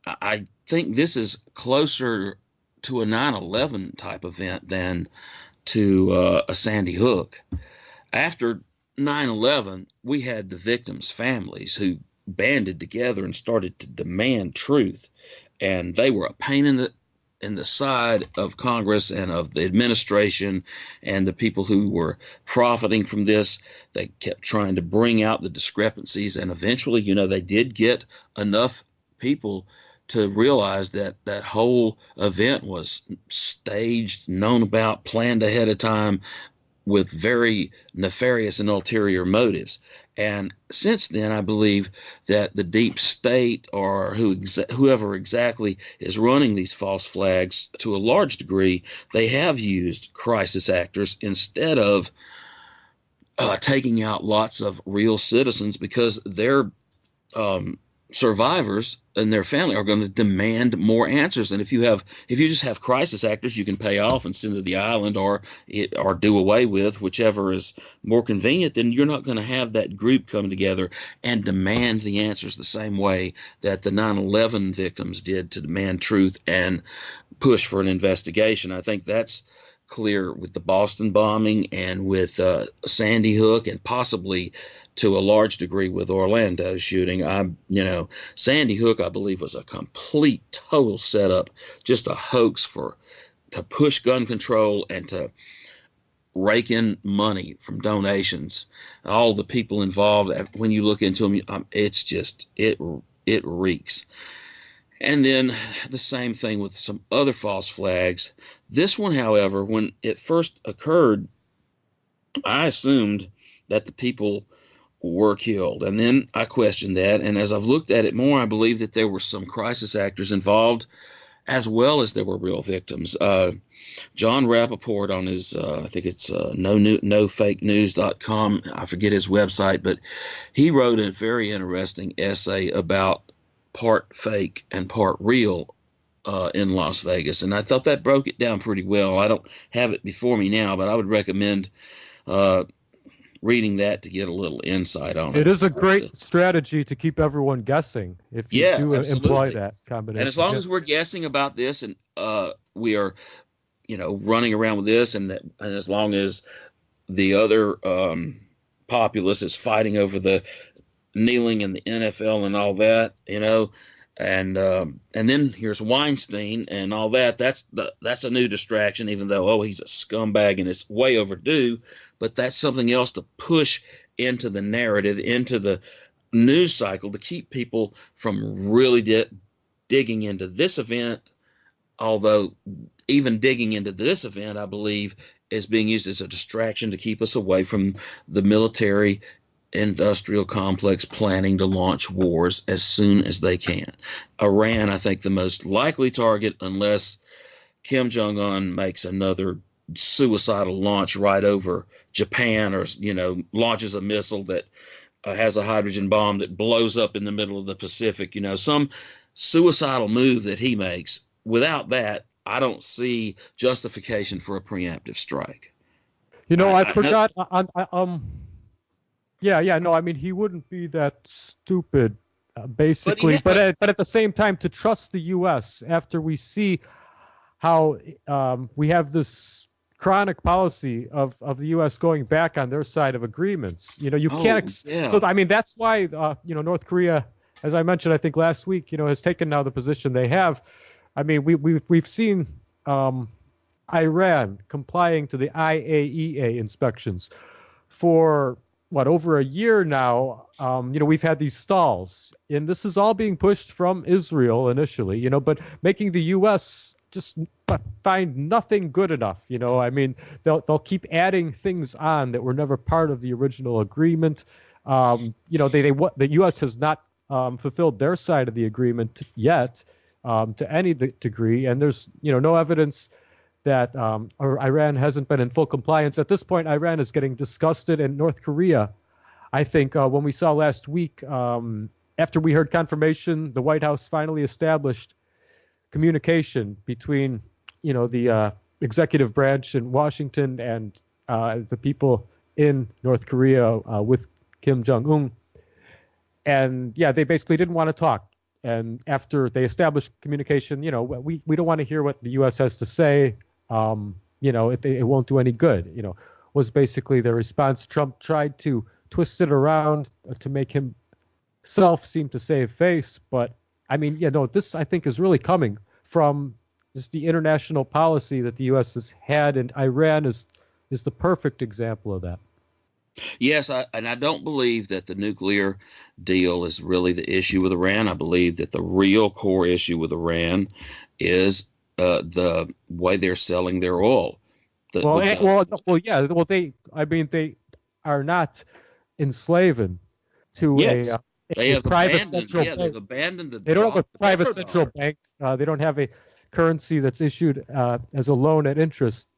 I think this is closer to a 9/11 type event than to a Sandy Hook. After 9/11, we had the victims' families who banded together and started to demand truth. And they were a pain in the side of Congress and of the administration and the people who were profiting from this. They kept trying to bring out the discrepancies, and eventually, they did get enough people to realize that that whole event was staged, known about, planned ahead of time, with very nefarious and ulterior motives. And since then, I believe that the deep state, or whoever exactly is running these false flags, to a large degree, they have used crisis actors instead of taking out lots of real citizens, because their survivors and their family are going to demand more answers. And if you just have crisis actors you can pay off and send to the island or do away with, whichever is more convenient, then you're not going to have that group come together and demand the answers the same way that the 9/11 victims did to demand truth and push for an investigation. I think that's clear with the Boston bombing and with Sandy Hook, and possibly to a large degree with Orlando shooting. Sandy Hook, I believe, was a complete, total setup, just a hoax to push gun control and to rake in money from donations. All the people involved, when you look into them, it's just, it reeks. And then the same thing with some other false flags. This one, however, when it first occurred, I assumed that the people were killed. And then I questioned that. And as I've looked at it more, I believe that there were some crisis actors involved, as well as there were real victims. John Rappaport on his, I think it's nofakenews.com, I forget his website, but he wrote a very interesting essay about part fake and part real in Las Vegas. And I thought that broke it down pretty well. I don't have it before me now, but I would recommend reading that to get a little insight on it. It is a great strategy to keep everyone guessing if you do employ that combination. And as long as we're guessing about this, and we are, running around with this, and as long as the other populace is fighting over the kneeling in the NFL and all that, and then here's Weinstein and all that. That's a new distraction, even though he's a scumbag and it's way overdue. But that's something else to push into the narrative, into the news cycle, to keep people from really digging into this event. Although even digging into this event, I believe, is being used as a distraction to keep us away from the military industrial complex planning to launch wars as soon as they can. Iran, I think, the most likely target, unless Kim Jong-un makes another suicidal launch right over Japan, or launches a missile that has a hydrogen bomb that blows up in the middle of the Pacific, some suicidal move that he makes. Without that, I don't see justification for a preemptive strike. I forgot. No, I mean, he wouldn't be that stupid, basically. But at the same time, to trust the U.S. after we see how we have this chronic policy of the U.S. going back on their side of agreements. You can't. So I mean, that's why North Korea, as I mentioned, I think last week, has taken now the position they have. I mean, we've seen Iran complying to the IAEA inspections for over a year now. We've had these stalls, and this is all being pushed from Israel initially, but making the U.S. just find nothing good enough. I mean, they'll keep adding things on that were never part of the original agreement. The U.S. has not fulfilled their side of the agreement yet to any degree, and there's no evidence that Iran hasn't been in full compliance. At this point, Iran is getting disgusted, and North Korea, I think, when we saw last week, after we heard confirmation, the White House finally established communication between, the executive branch in Washington and the people in North Korea with Kim Jong-un. And they basically didn't want to talk. And after they established communication, we don't want to hear what the U.S. has to say. It won't do any good, was basically the response. Trump tried to twist it around to make himself seem to save face. But I mean, this I think is really coming from just the international policy that the U.S. has had, and Iran is the perfect example of that. Yes, and I don't believe that the nuclear deal is really the issue with Iran. I believe that the real core issue with Iran is the way they're selling their oil. They are not enslaving to a private central bank. They've abandoned the. They don't have a private central bank. They don't have a currency that's issued as a loan at interest.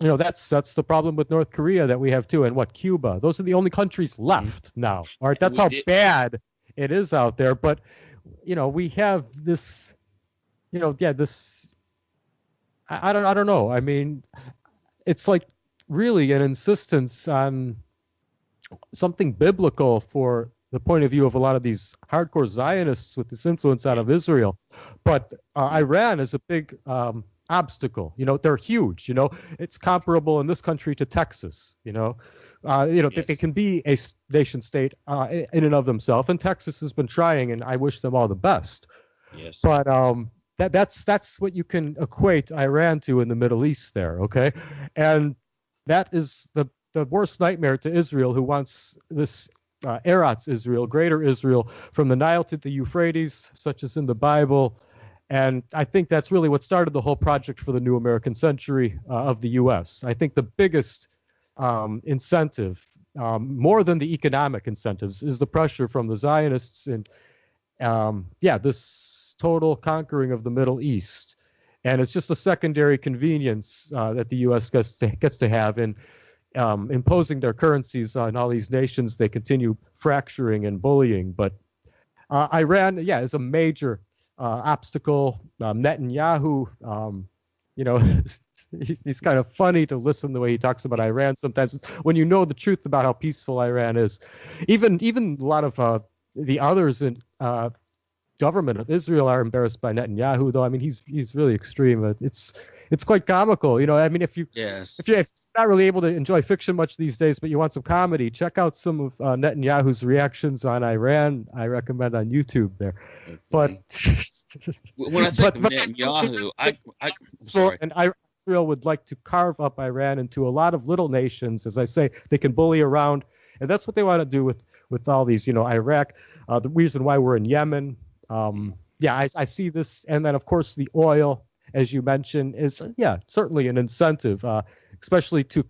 That's the problem with North Korea that we have too, and Cuba. Those are the only countries left now. All right, that's how bad it is out there. But we have this. This. I don't know. I mean, it's like really an insistence on something biblical for the point of view of a lot of these hardcore Zionists with this influence out of Israel. But Iran is a big obstacle. They're huge. It's comparable in this country to Texas. They can be a nation state in and of themselves, and Texas has been trying, and I wish them all the best. Yes. But that's what you can equate Iran to in the Middle East there. Okay, and that is the worst nightmare to Israel, who wants this Eretz Israel, greater Israel, from the Nile to the Euphrates, such as in the Bible. And I think that's really what started the whole project for the new American century of the U.S. I think the biggest incentive, more than the economic incentives, is the pressure from the Zionists and, this total conquering of the Middle East. And it's just a secondary convenience that the U.S. gets to have in imposing their currencies on all these nations. They continue fracturing and bullying. But Iran, is a major obstacle. Netanyahu, he's kind of funny to listen the way he talks about Iran sometimes. When you know the truth about how peaceful Iran is, even a lot of the others in government of Israel are embarrassed by Netanyahu. Though I mean, he's really extreme. it's quite comical. I mean, Yes. if you're not really able to enjoy fiction much these days, but you want some comedy, check out some of Netanyahu's reactions on Iran. I recommend on YouTube there. Okay. But when I think of Netanyahu, I'm sorry. And Israel would like to carve up Iran into a lot of little nations. As I say, they can bully around, and that's what they want to do with all these, Iraq. The reason why we're in Yemen. I see this, and then of course the oil, as you mentioned, is certainly an incentive, especially to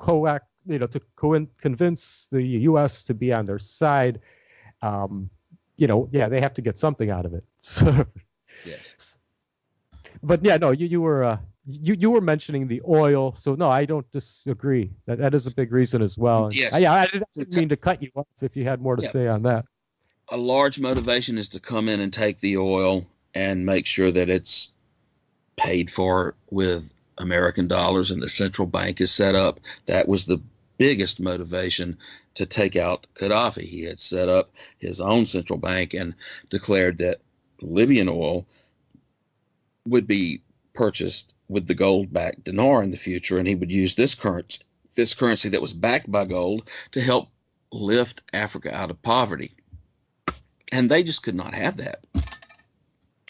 convince the U.S. to be on their side. They have to get something out of it. Yes. But you were mentioning the oil, so no, I don't disagree. That is a big reason as well. Yes. I didn't mean to cut you off if you had more to say on that. A large motivation is to come in and take the oil and make sure that it's paid for with American dollars and the central bank is set up. That was the biggest motivation to take out Gaddafi. He had set up his own central bank and declared that Libyan oil would be purchased with the gold-backed dinar in the future, and he would use this currency that was backed by gold to help lift Africa out of poverty. And they just could not have that.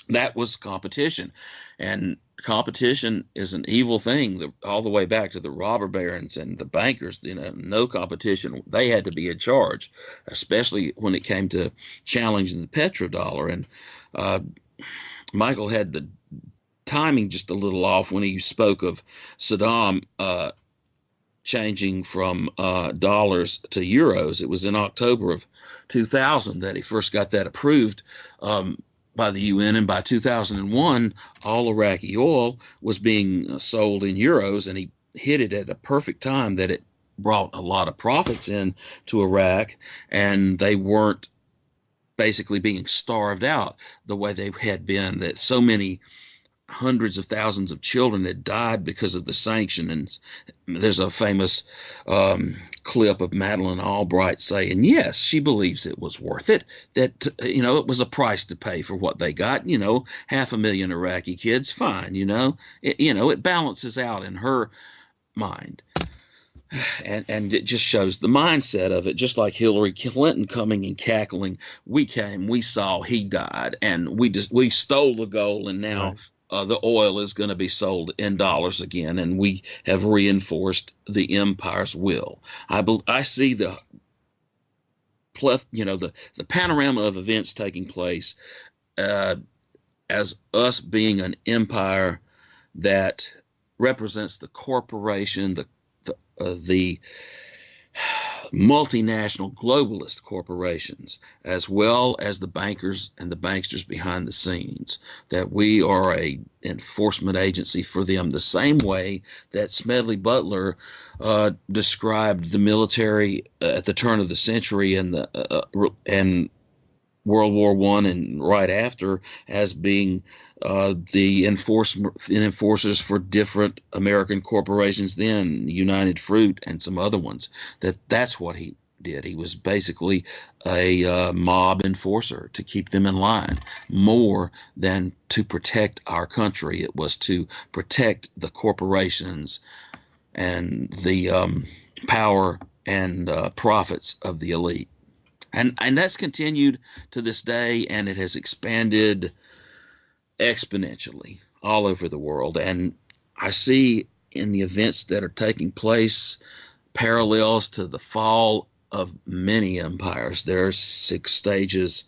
That was competition. And competition is an evil thing, all the way back to the robber barons and the bankers. No competition. They had to be in charge, especially when it came to challenging the petrodollar. And Michael had the timing just a little off when he spoke of Saddam changing from dollars to euros. It was in October of 2000 that he first got that approved by the UN, and by 2001, all Iraqi oil was being sold in euros, and he hit it at a perfect time that it brought a lot of profits in to Iraq, and they weren't basically being starved out the way they had been, that so many hundreds of thousands of children had died because of the sanction. And there's a famous clip of Madeleine Albright saying, yes, she believes it was worth it, that, it was a price to pay for what they got, 500,000 Iraqi kids, fine, it balances out in her mind. And it just shows the mindset of it, just like Hillary Clinton coming and cackling, we came, we saw, he died, and we stole the gold, and now the oil is going to be sold in dollars again, and we have reinforced the empire's will. I see the panorama of events taking place as us being an empire that represents the corporation, the multinational globalist corporations, as well as the bankers and the banksters behind the scenes, that we are a enforcement agency for them, the same way that Smedley Butler described the military at the turn of the century and World War I and right after as being the enforcers for different American corporations then, United Fruit and some other ones. That's what he did. He was basically a mob enforcer to keep them in line more than to protect our country. It was to protect the corporations and the power and profits of the elite. And that's continued to this day, and it has expanded exponentially all over the world. And I see in the events that are taking place parallels to the fall of many empires. There are 6 stages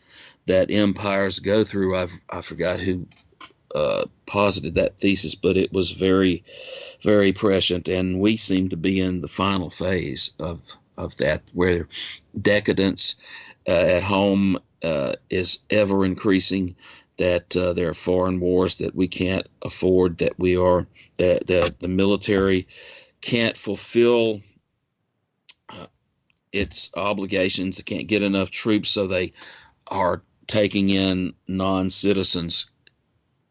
that empires go through. I forgot who posited that thesis, but it was very, very prescient. And we seem to be in the final phase of that, where decadence at home is ever increasing, that there are foreign wars that we can't afford, that the military can't fulfill its obligations. They can't get enough troops, so they are taking in non-citizens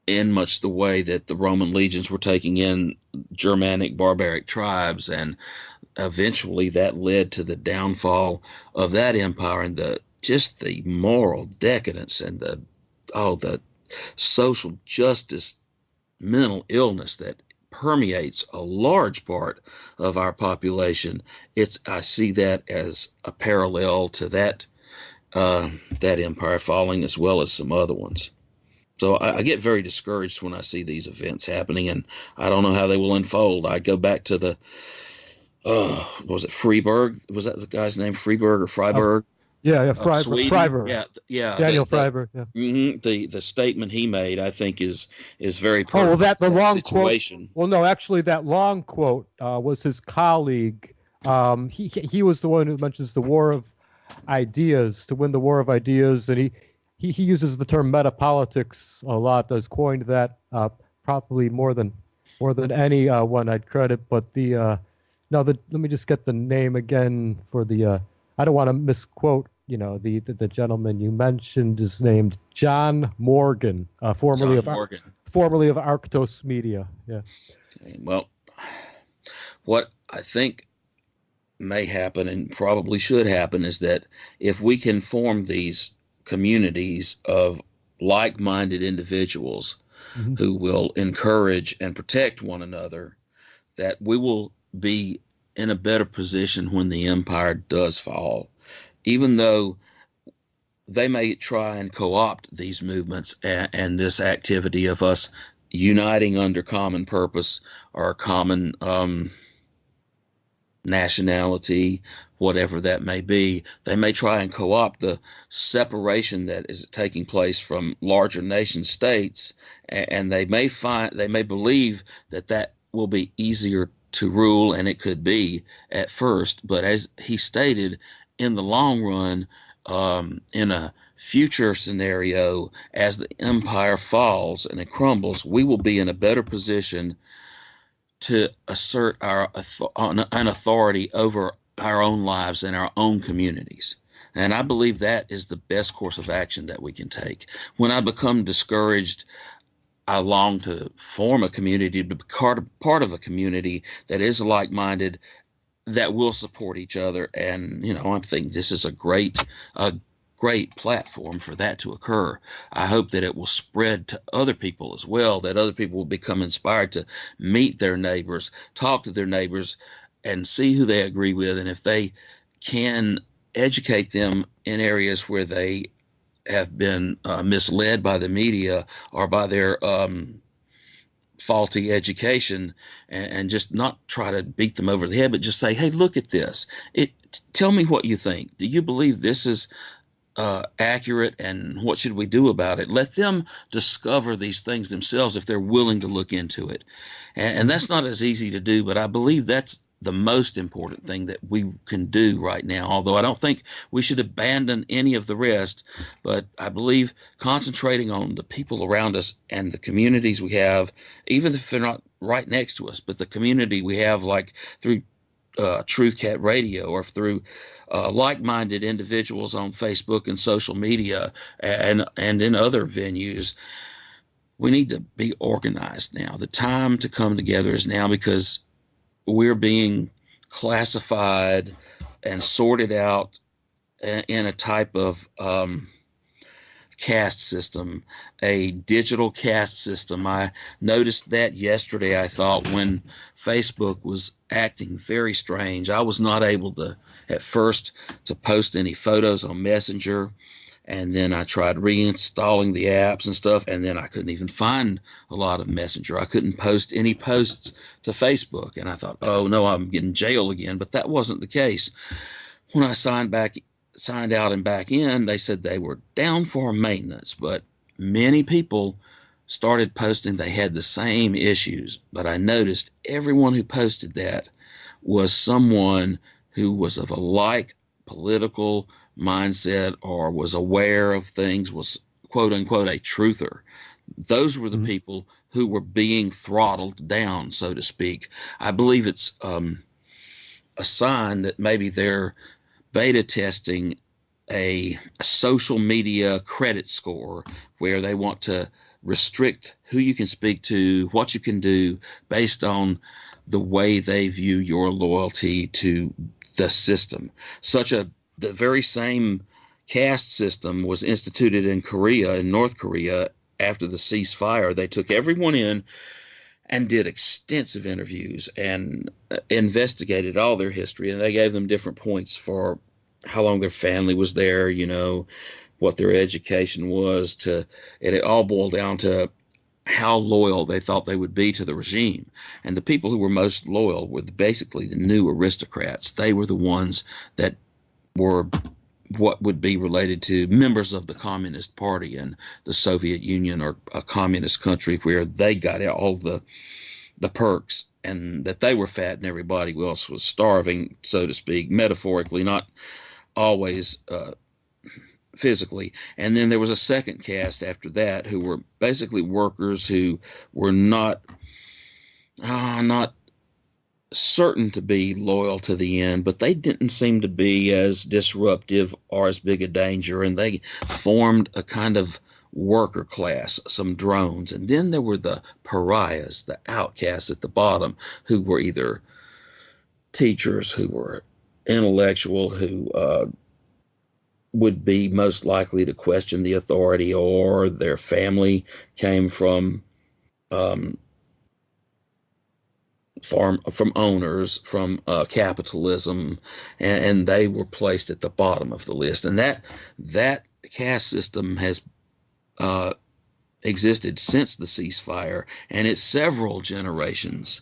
in much the way that the Roman legions were taking in Germanic barbaric tribes, and eventually that led to the downfall of that empire and the moral decadence and the social justice mental illness that permeates a large part of our population, I see that as a parallel to that empire falling, as well as some other ones. So I get very discouraged when I see these events happening, and I don't know how they will unfold. I go back to the, was it Freiberg? Was that the guy's name, Freiberg or Freiberg? Yeah, Freiberg. Yeah. Daniel Freiberg. Yeah. The statement he made, I think, is very the long situation. Quote. Well, no, actually, that long quote was his colleague. He was the one who mentions the war of ideas, to win the war of ideas, and he uses the term metapolitics a lot. Has coined that probably more than any one I'd credit. But let me just get the name again for the. I don't want to misquote. The gentleman you mentioned is named John Morgan, formerly of Arctos Media. Yeah. Okay, well, what I think may happen and probably should happen is that if we can form these communities of like-minded individuals who will encourage and protect one another, that we will be in a better position when the empire does fall, even though they may try and co-opt these movements and this activity of us uniting under common purpose or common nationality, whatever that may be. They may try and co-opt the separation that is taking place from larger nation states, and they may believe that will be easier to rule, and it could be at first, but as he stated, in the long run, in a future scenario, as the empire falls and it crumbles, we will be in a better position to assert an authority over our own lives and our own communities. And I believe that is the best course of action that we can take. When I become discouraged, I long to form a community, to be part of a community that is like-minded, that will support each other. And, I think this is a great platform for that to occur. I hope that it will spread to other people as well, that other people will become inspired to meet their neighbors, talk to their neighbors, and see who they agree with. And if they can educate them in areas where they have been misled by the media or by their faulty education, and just not try to beat them over the head, but just say, hey, look at this. Tell me what you think. Do you believe this is accurate, and what should we do about it? Let them discover these things themselves if they're willing to look into it. And that's not as easy to do, but I believe that's the most important thing that we can do right now, although I don't think we should abandon any of the rest. But I believe concentrating on the people around us and the communities we have, even if they're not right next to us, but the community we have, like through Truth Cat Radio or through like-minded individuals on Facebook and social media and in other venues, we need to be organized now. The time to come together is now, because we're being classified and sorted out in a type of caste system, a digital caste system. I noticed that yesterday, I thought, when Facebook was acting very strange. I was not able to, at first, to post any photos on Messenger. And then I tried reinstalling the apps and stuff, and then I couldn't even find a lot of Messenger. I couldn't post any posts to Facebook. And I thought, oh, no, I'm getting jail again. But that wasn't the case. When I signed out and back in, they said they were down for maintenance. But many people started posting they had the same issues. But I noticed everyone who posted that was someone who was of a like political mindset or was aware of things, was quote unquote a truther. Those were the people who were being throttled down, so to speak. I believe it's a sign that maybe they're beta testing a social media credit score, where they want to restrict who you can speak to, what you can do, based on the way they view your loyalty to the system. The very same caste system was instituted in North Korea, after the ceasefire. They took everyone in and did extensive interviews and investigated all their history. And they gave them different points for how long their family was there, what their education was, and it all boiled down to how loyal they thought they would be to the regime. And the people who were most loyal were basically the new aristocrats. They were the ones that were what would be related to members of the Communist Party and the Soviet Union, or a communist country where they got all the perks, and that they were fat and everybody else was starving, so to speak, metaphorically, not always physically. And then there was a second caste after that who were basically workers who were not certain to be loyal to the end, but they didn't seem to be as disruptive or as big a danger, and they formed a kind of worker class, some drones. And then there were the pariahs, the outcasts at the bottom, who were either teachers, who were intellectual, who would be most likely to question the authority, or their family came from owners, from capitalism, and they were placed at the bottom of the list. And that caste system has existed since the ceasefire, and it's several generations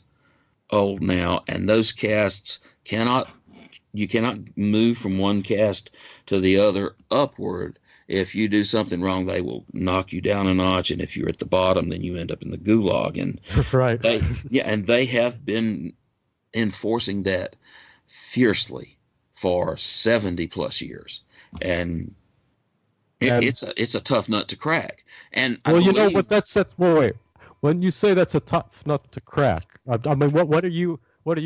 old now. And those castes you cannot move from one caste to the other upward. If you do something wrong, they will knock you down a notch, and if you're at the bottom, then you end up in the gulag. And right, they have been enforcing that fiercely for 70 plus years, and it's a tough nut to crack. And well, what that's wait. When you say that's a tough nut to crack, I mean, what are you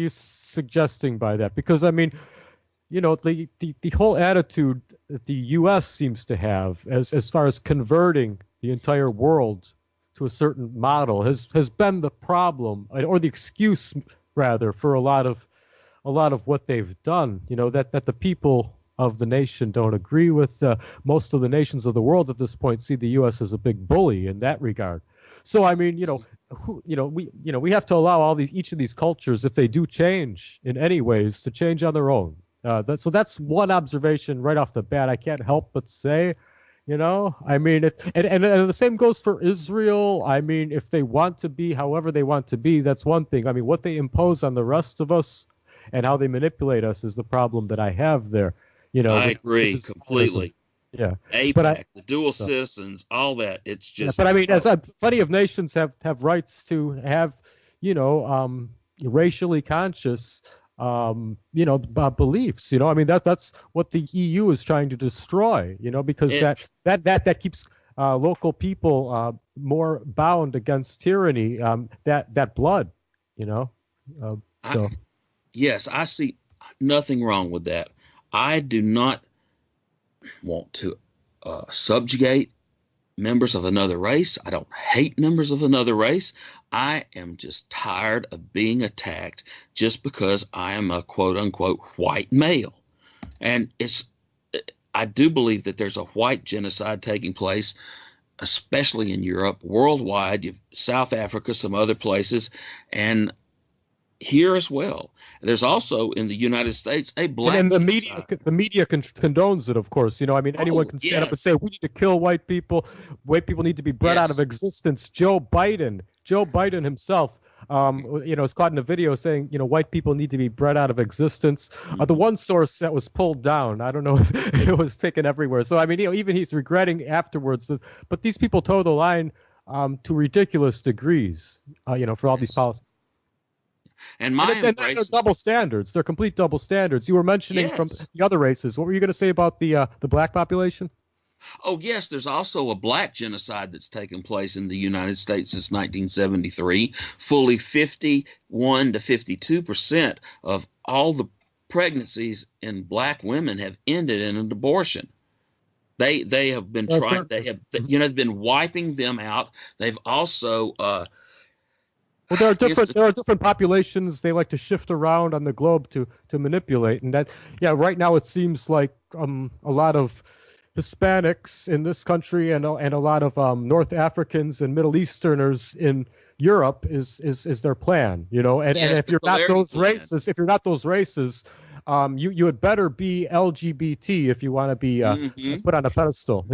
suggesting by that? Because I mean, the whole attitude that the U.S. seems to have as far as converting the entire world to a certain model has been the problem, or the excuse rather, for a lot of what they've done. That the people of the nation don't agree with. Most of the nations of the world at this point see the U.S. as a big bully in that regard. So I mean, we have to allow each of these cultures, if they do change in any ways, to change on their own. So that's one observation right off the bat. I can't help but say, I mean, and the same goes for Israel. I mean, if they want to be however they want to be, that's one thing. I mean, what they impose on the rest of us and how they manipulate us is the problem that I have there. I agree completely. Yeah, APEC, the dual citizens, all that. It's just. Yeah, but I mean, plenty of nations have rights to have, racially conscious, beliefs. I mean, that's what the EU is trying to destroy. Because that keeps local people more bound against tyranny. That blood. Yes, I see nothing wrong with that. I do not want to subjugate members of another race. I don't hate members of another race. I am just tired of being attacked just because I am a quote unquote white male. And I do believe that there's a white genocide taking place, especially in Europe, worldwide, South Africa, some other places, and here as well. There's also in the United States a black and the genocide. media condones it, of course. I mean, anyone can stand up and say we need to kill white people. White people need to be bred out of existence. Joe Biden himself, is caught in a video saying, white people need to be bred out of existence. The one source that was pulled down, I don't know if it was taken everywhere. So I mean, even he's regretting afterwards. But these people toe the line to ridiculous degrees. For all these policies. And they're double standards. They're complete double standards. You were mentioning from the other races. What were you going to say about the black population? Oh, yes. There's also a black genocide that's taken place in the United States since 1973. Fully 51 to 52% of all the pregnancies in black women have ended in an abortion. They have been trying. They have been wiping them out. They've also. Well, there are different populations they like to shift around on the globe to manipulate, and right now it seems like a lot of Hispanics in this country and a lot of North Africans and Middle Easterners in Europe is their plan, you know, and Yes, if the you're not polarity those plan. races, you had better be LGBT if you want to be put on a pedestal.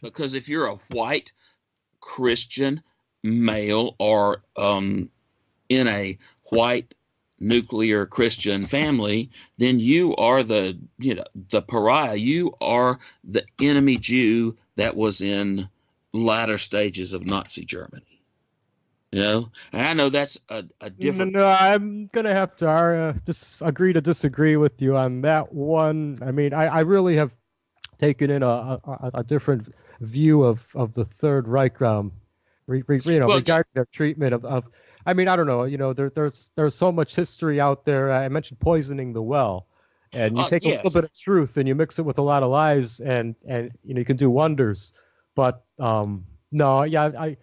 Because if you're a white Christian male or in a white nuclear Christian family, then you are the pariah. You are the enemy Jew that was in latter stages of Nazi Germany. You know, and I know that's a different. No, I'm gonna have to agree to disagree with you on that one. I mean, I really have taken in a different view of the Third Reich, regarding their treatment of. I mean, I don't know. You know, there's so much history out there. I mentioned poisoning the well, and you take a little bit of truth and you mix it with a lot of lies, and you can do wonders. But no, yeah,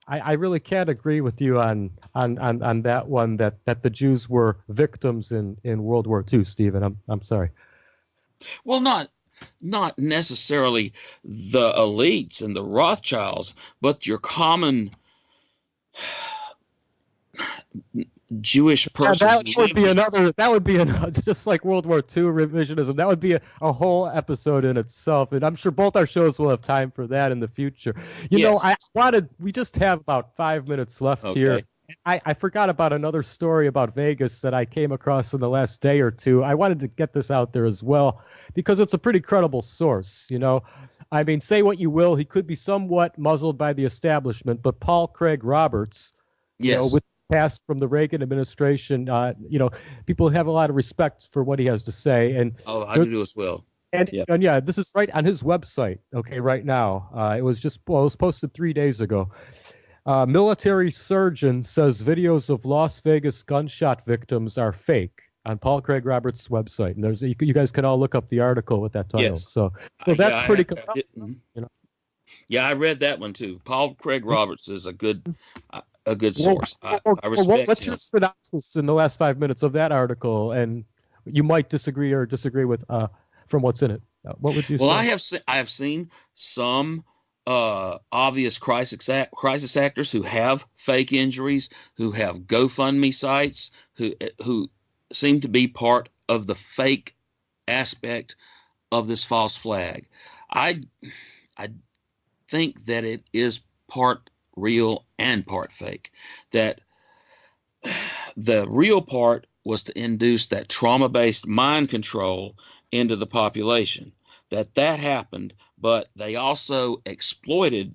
I really can't agree with you on that one, that the Jews were victims in World War II, Stephen. I'm sorry. Well, not necessarily the elites and the Rothschilds, but your common Jewish person. That would be another, just like World War II revisionism. That would be a whole episode in itself, and I'm sure both our shows will have time for that in the future. You know, we just have about 5 minutes left here. I forgot about another story about Vegas that I came across in the last day or two. I wanted to get this out there as well because it's a pretty credible source. You know, I mean, say what you will, he could be somewhat muzzled by the establishment, but Paul Craig Roberts, with past from the Reagan administration, people have a lot of respect for what he has to say. And I do as well. And this is right on his website. Okay, right now, it was posted 3 days ago. Military surgeon says videos of Las Vegas gunshot victims are fake on Paul Craig Roberts' website. And you guys can all look up the article with that title. Yes. So that's pretty compelling. Yeah, I read that one too. Paul Craig Roberts is a good source. I respect him. What's your synopsis in the last 5 minutes of that article? And you might disagree with from what's in it. What would you say? Well, I have seen some obvious crisis actors who have fake injuries, who have GoFundMe sites, who seem to be part of the fake aspect of this false flag. I think that it is part real and part fake. That the real part was to induce that trauma-based mind control into the population. That happened, but they also exploited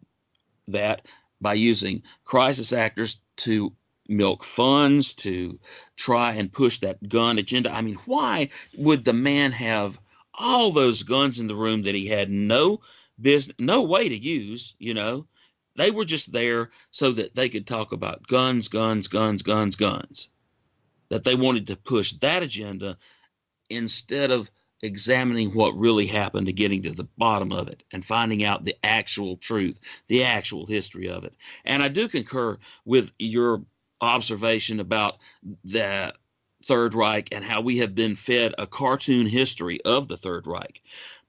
that by using crisis actors to milk funds, to try and push that gun agenda. I mean, why would the man have all those guns in the room that he had no way to use? You know, they were just there so that they could talk about guns. That they wanted to push that agenda instead of examining what really happened to getting to the bottom of it and finding out the actual truth, the actual history of it. And I do concur with your observation about the Third Reich and how we have been fed a cartoon history of the Third Reich.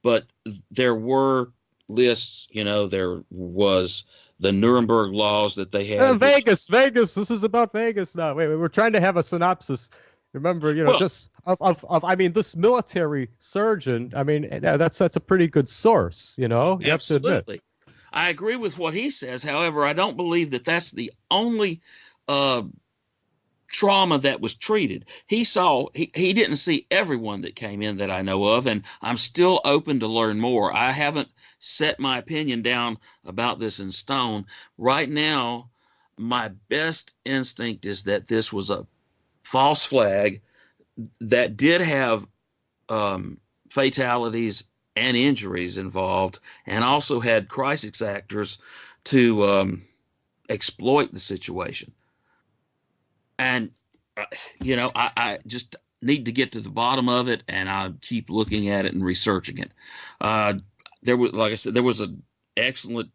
But there were lists, there was the Nuremberg laws that they had. Vegas. This is about Vegas now. Wait, we're trying to have a synopsis. Remember, just this military surgeon. I mean, that's a pretty good source. You have to admit. I agree with what he says. However, I don't believe that that's the only trauma that was treated. He didn't see everyone that came in that I know of, and I'm still open to learn more. I haven't set my opinion down about this in stone. Right now, my best instinct is that this was a false flag that did have fatalities and injuries involved, and also had crisis actors to exploit the situation. And, I just need to get to the bottom of it, and I'll keep looking at it and researching it. There was an excellent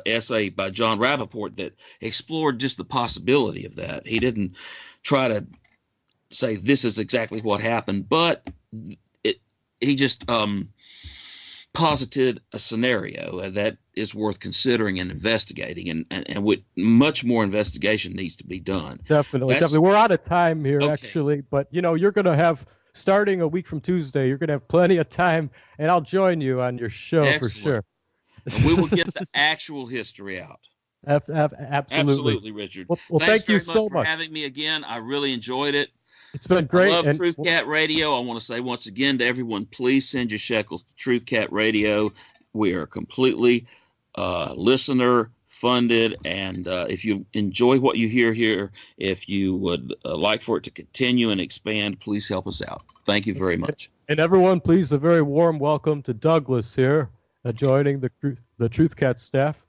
essay by John Rappaport that explored just the possibility of that. He didn't try to say this is exactly what happened, but he just posited a scenario that is worth considering and investigating, and with much more investigation needs to be done. Definitely. We're out of time here, Okay. actually, but you're going to have, starting a week from Tuesday, you're going to have plenty of time, and I'll join you on your show. Excellent. For sure. And we will get the actual history out. Absolutely, Richard. Well, Thanks thank you very so much for much. having me again. I really enjoyed it. It's been great. I love Truth Cat Radio. I want to say once again to everyone, please send your shekels to Truth Cat Radio. We are completely listener funded, and if you enjoy what you hear here, if you would like for it to continue and expand, please help us out. Thank you very much. And everyone, please, a very warm welcome to Douglas here, joining the Truth Cat staff.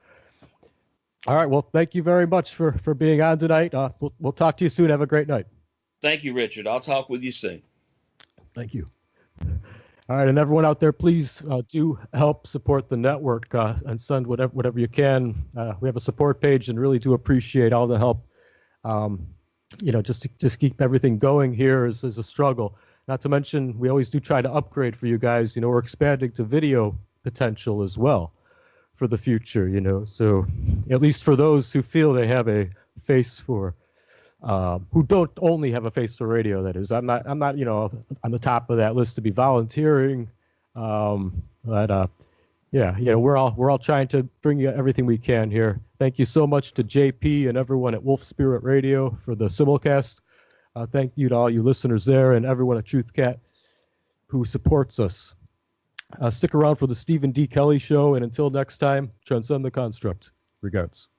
All right. Well, thank you very much for being on tonight. We'll talk to you soon. Have a great night. Thank you, Richard. I'll talk with you soon. Thank you. All right, and everyone out there, please do help support the network and send whatever you can. We have a support page, and really do appreciate all the help. Just to keep everything going here is a struggle. Not to mention, we always do try to upgrade for you guys. We're expanding to video potential as well for the future. So at least for those who feel they have a face for. Who don't only have a face for radio, that is. I'm not, on the top of that list to be volunteering. We're all trying to bring you everything we can here. Thank you so much to JP and everyone at Wolf Spirit Radio for the simulcast. Thank you to all you listeners there and everyone at Truth Cat who supports us. Stick around for the Steven D. Kelley Show, and until next time, transcend the construct. Regards.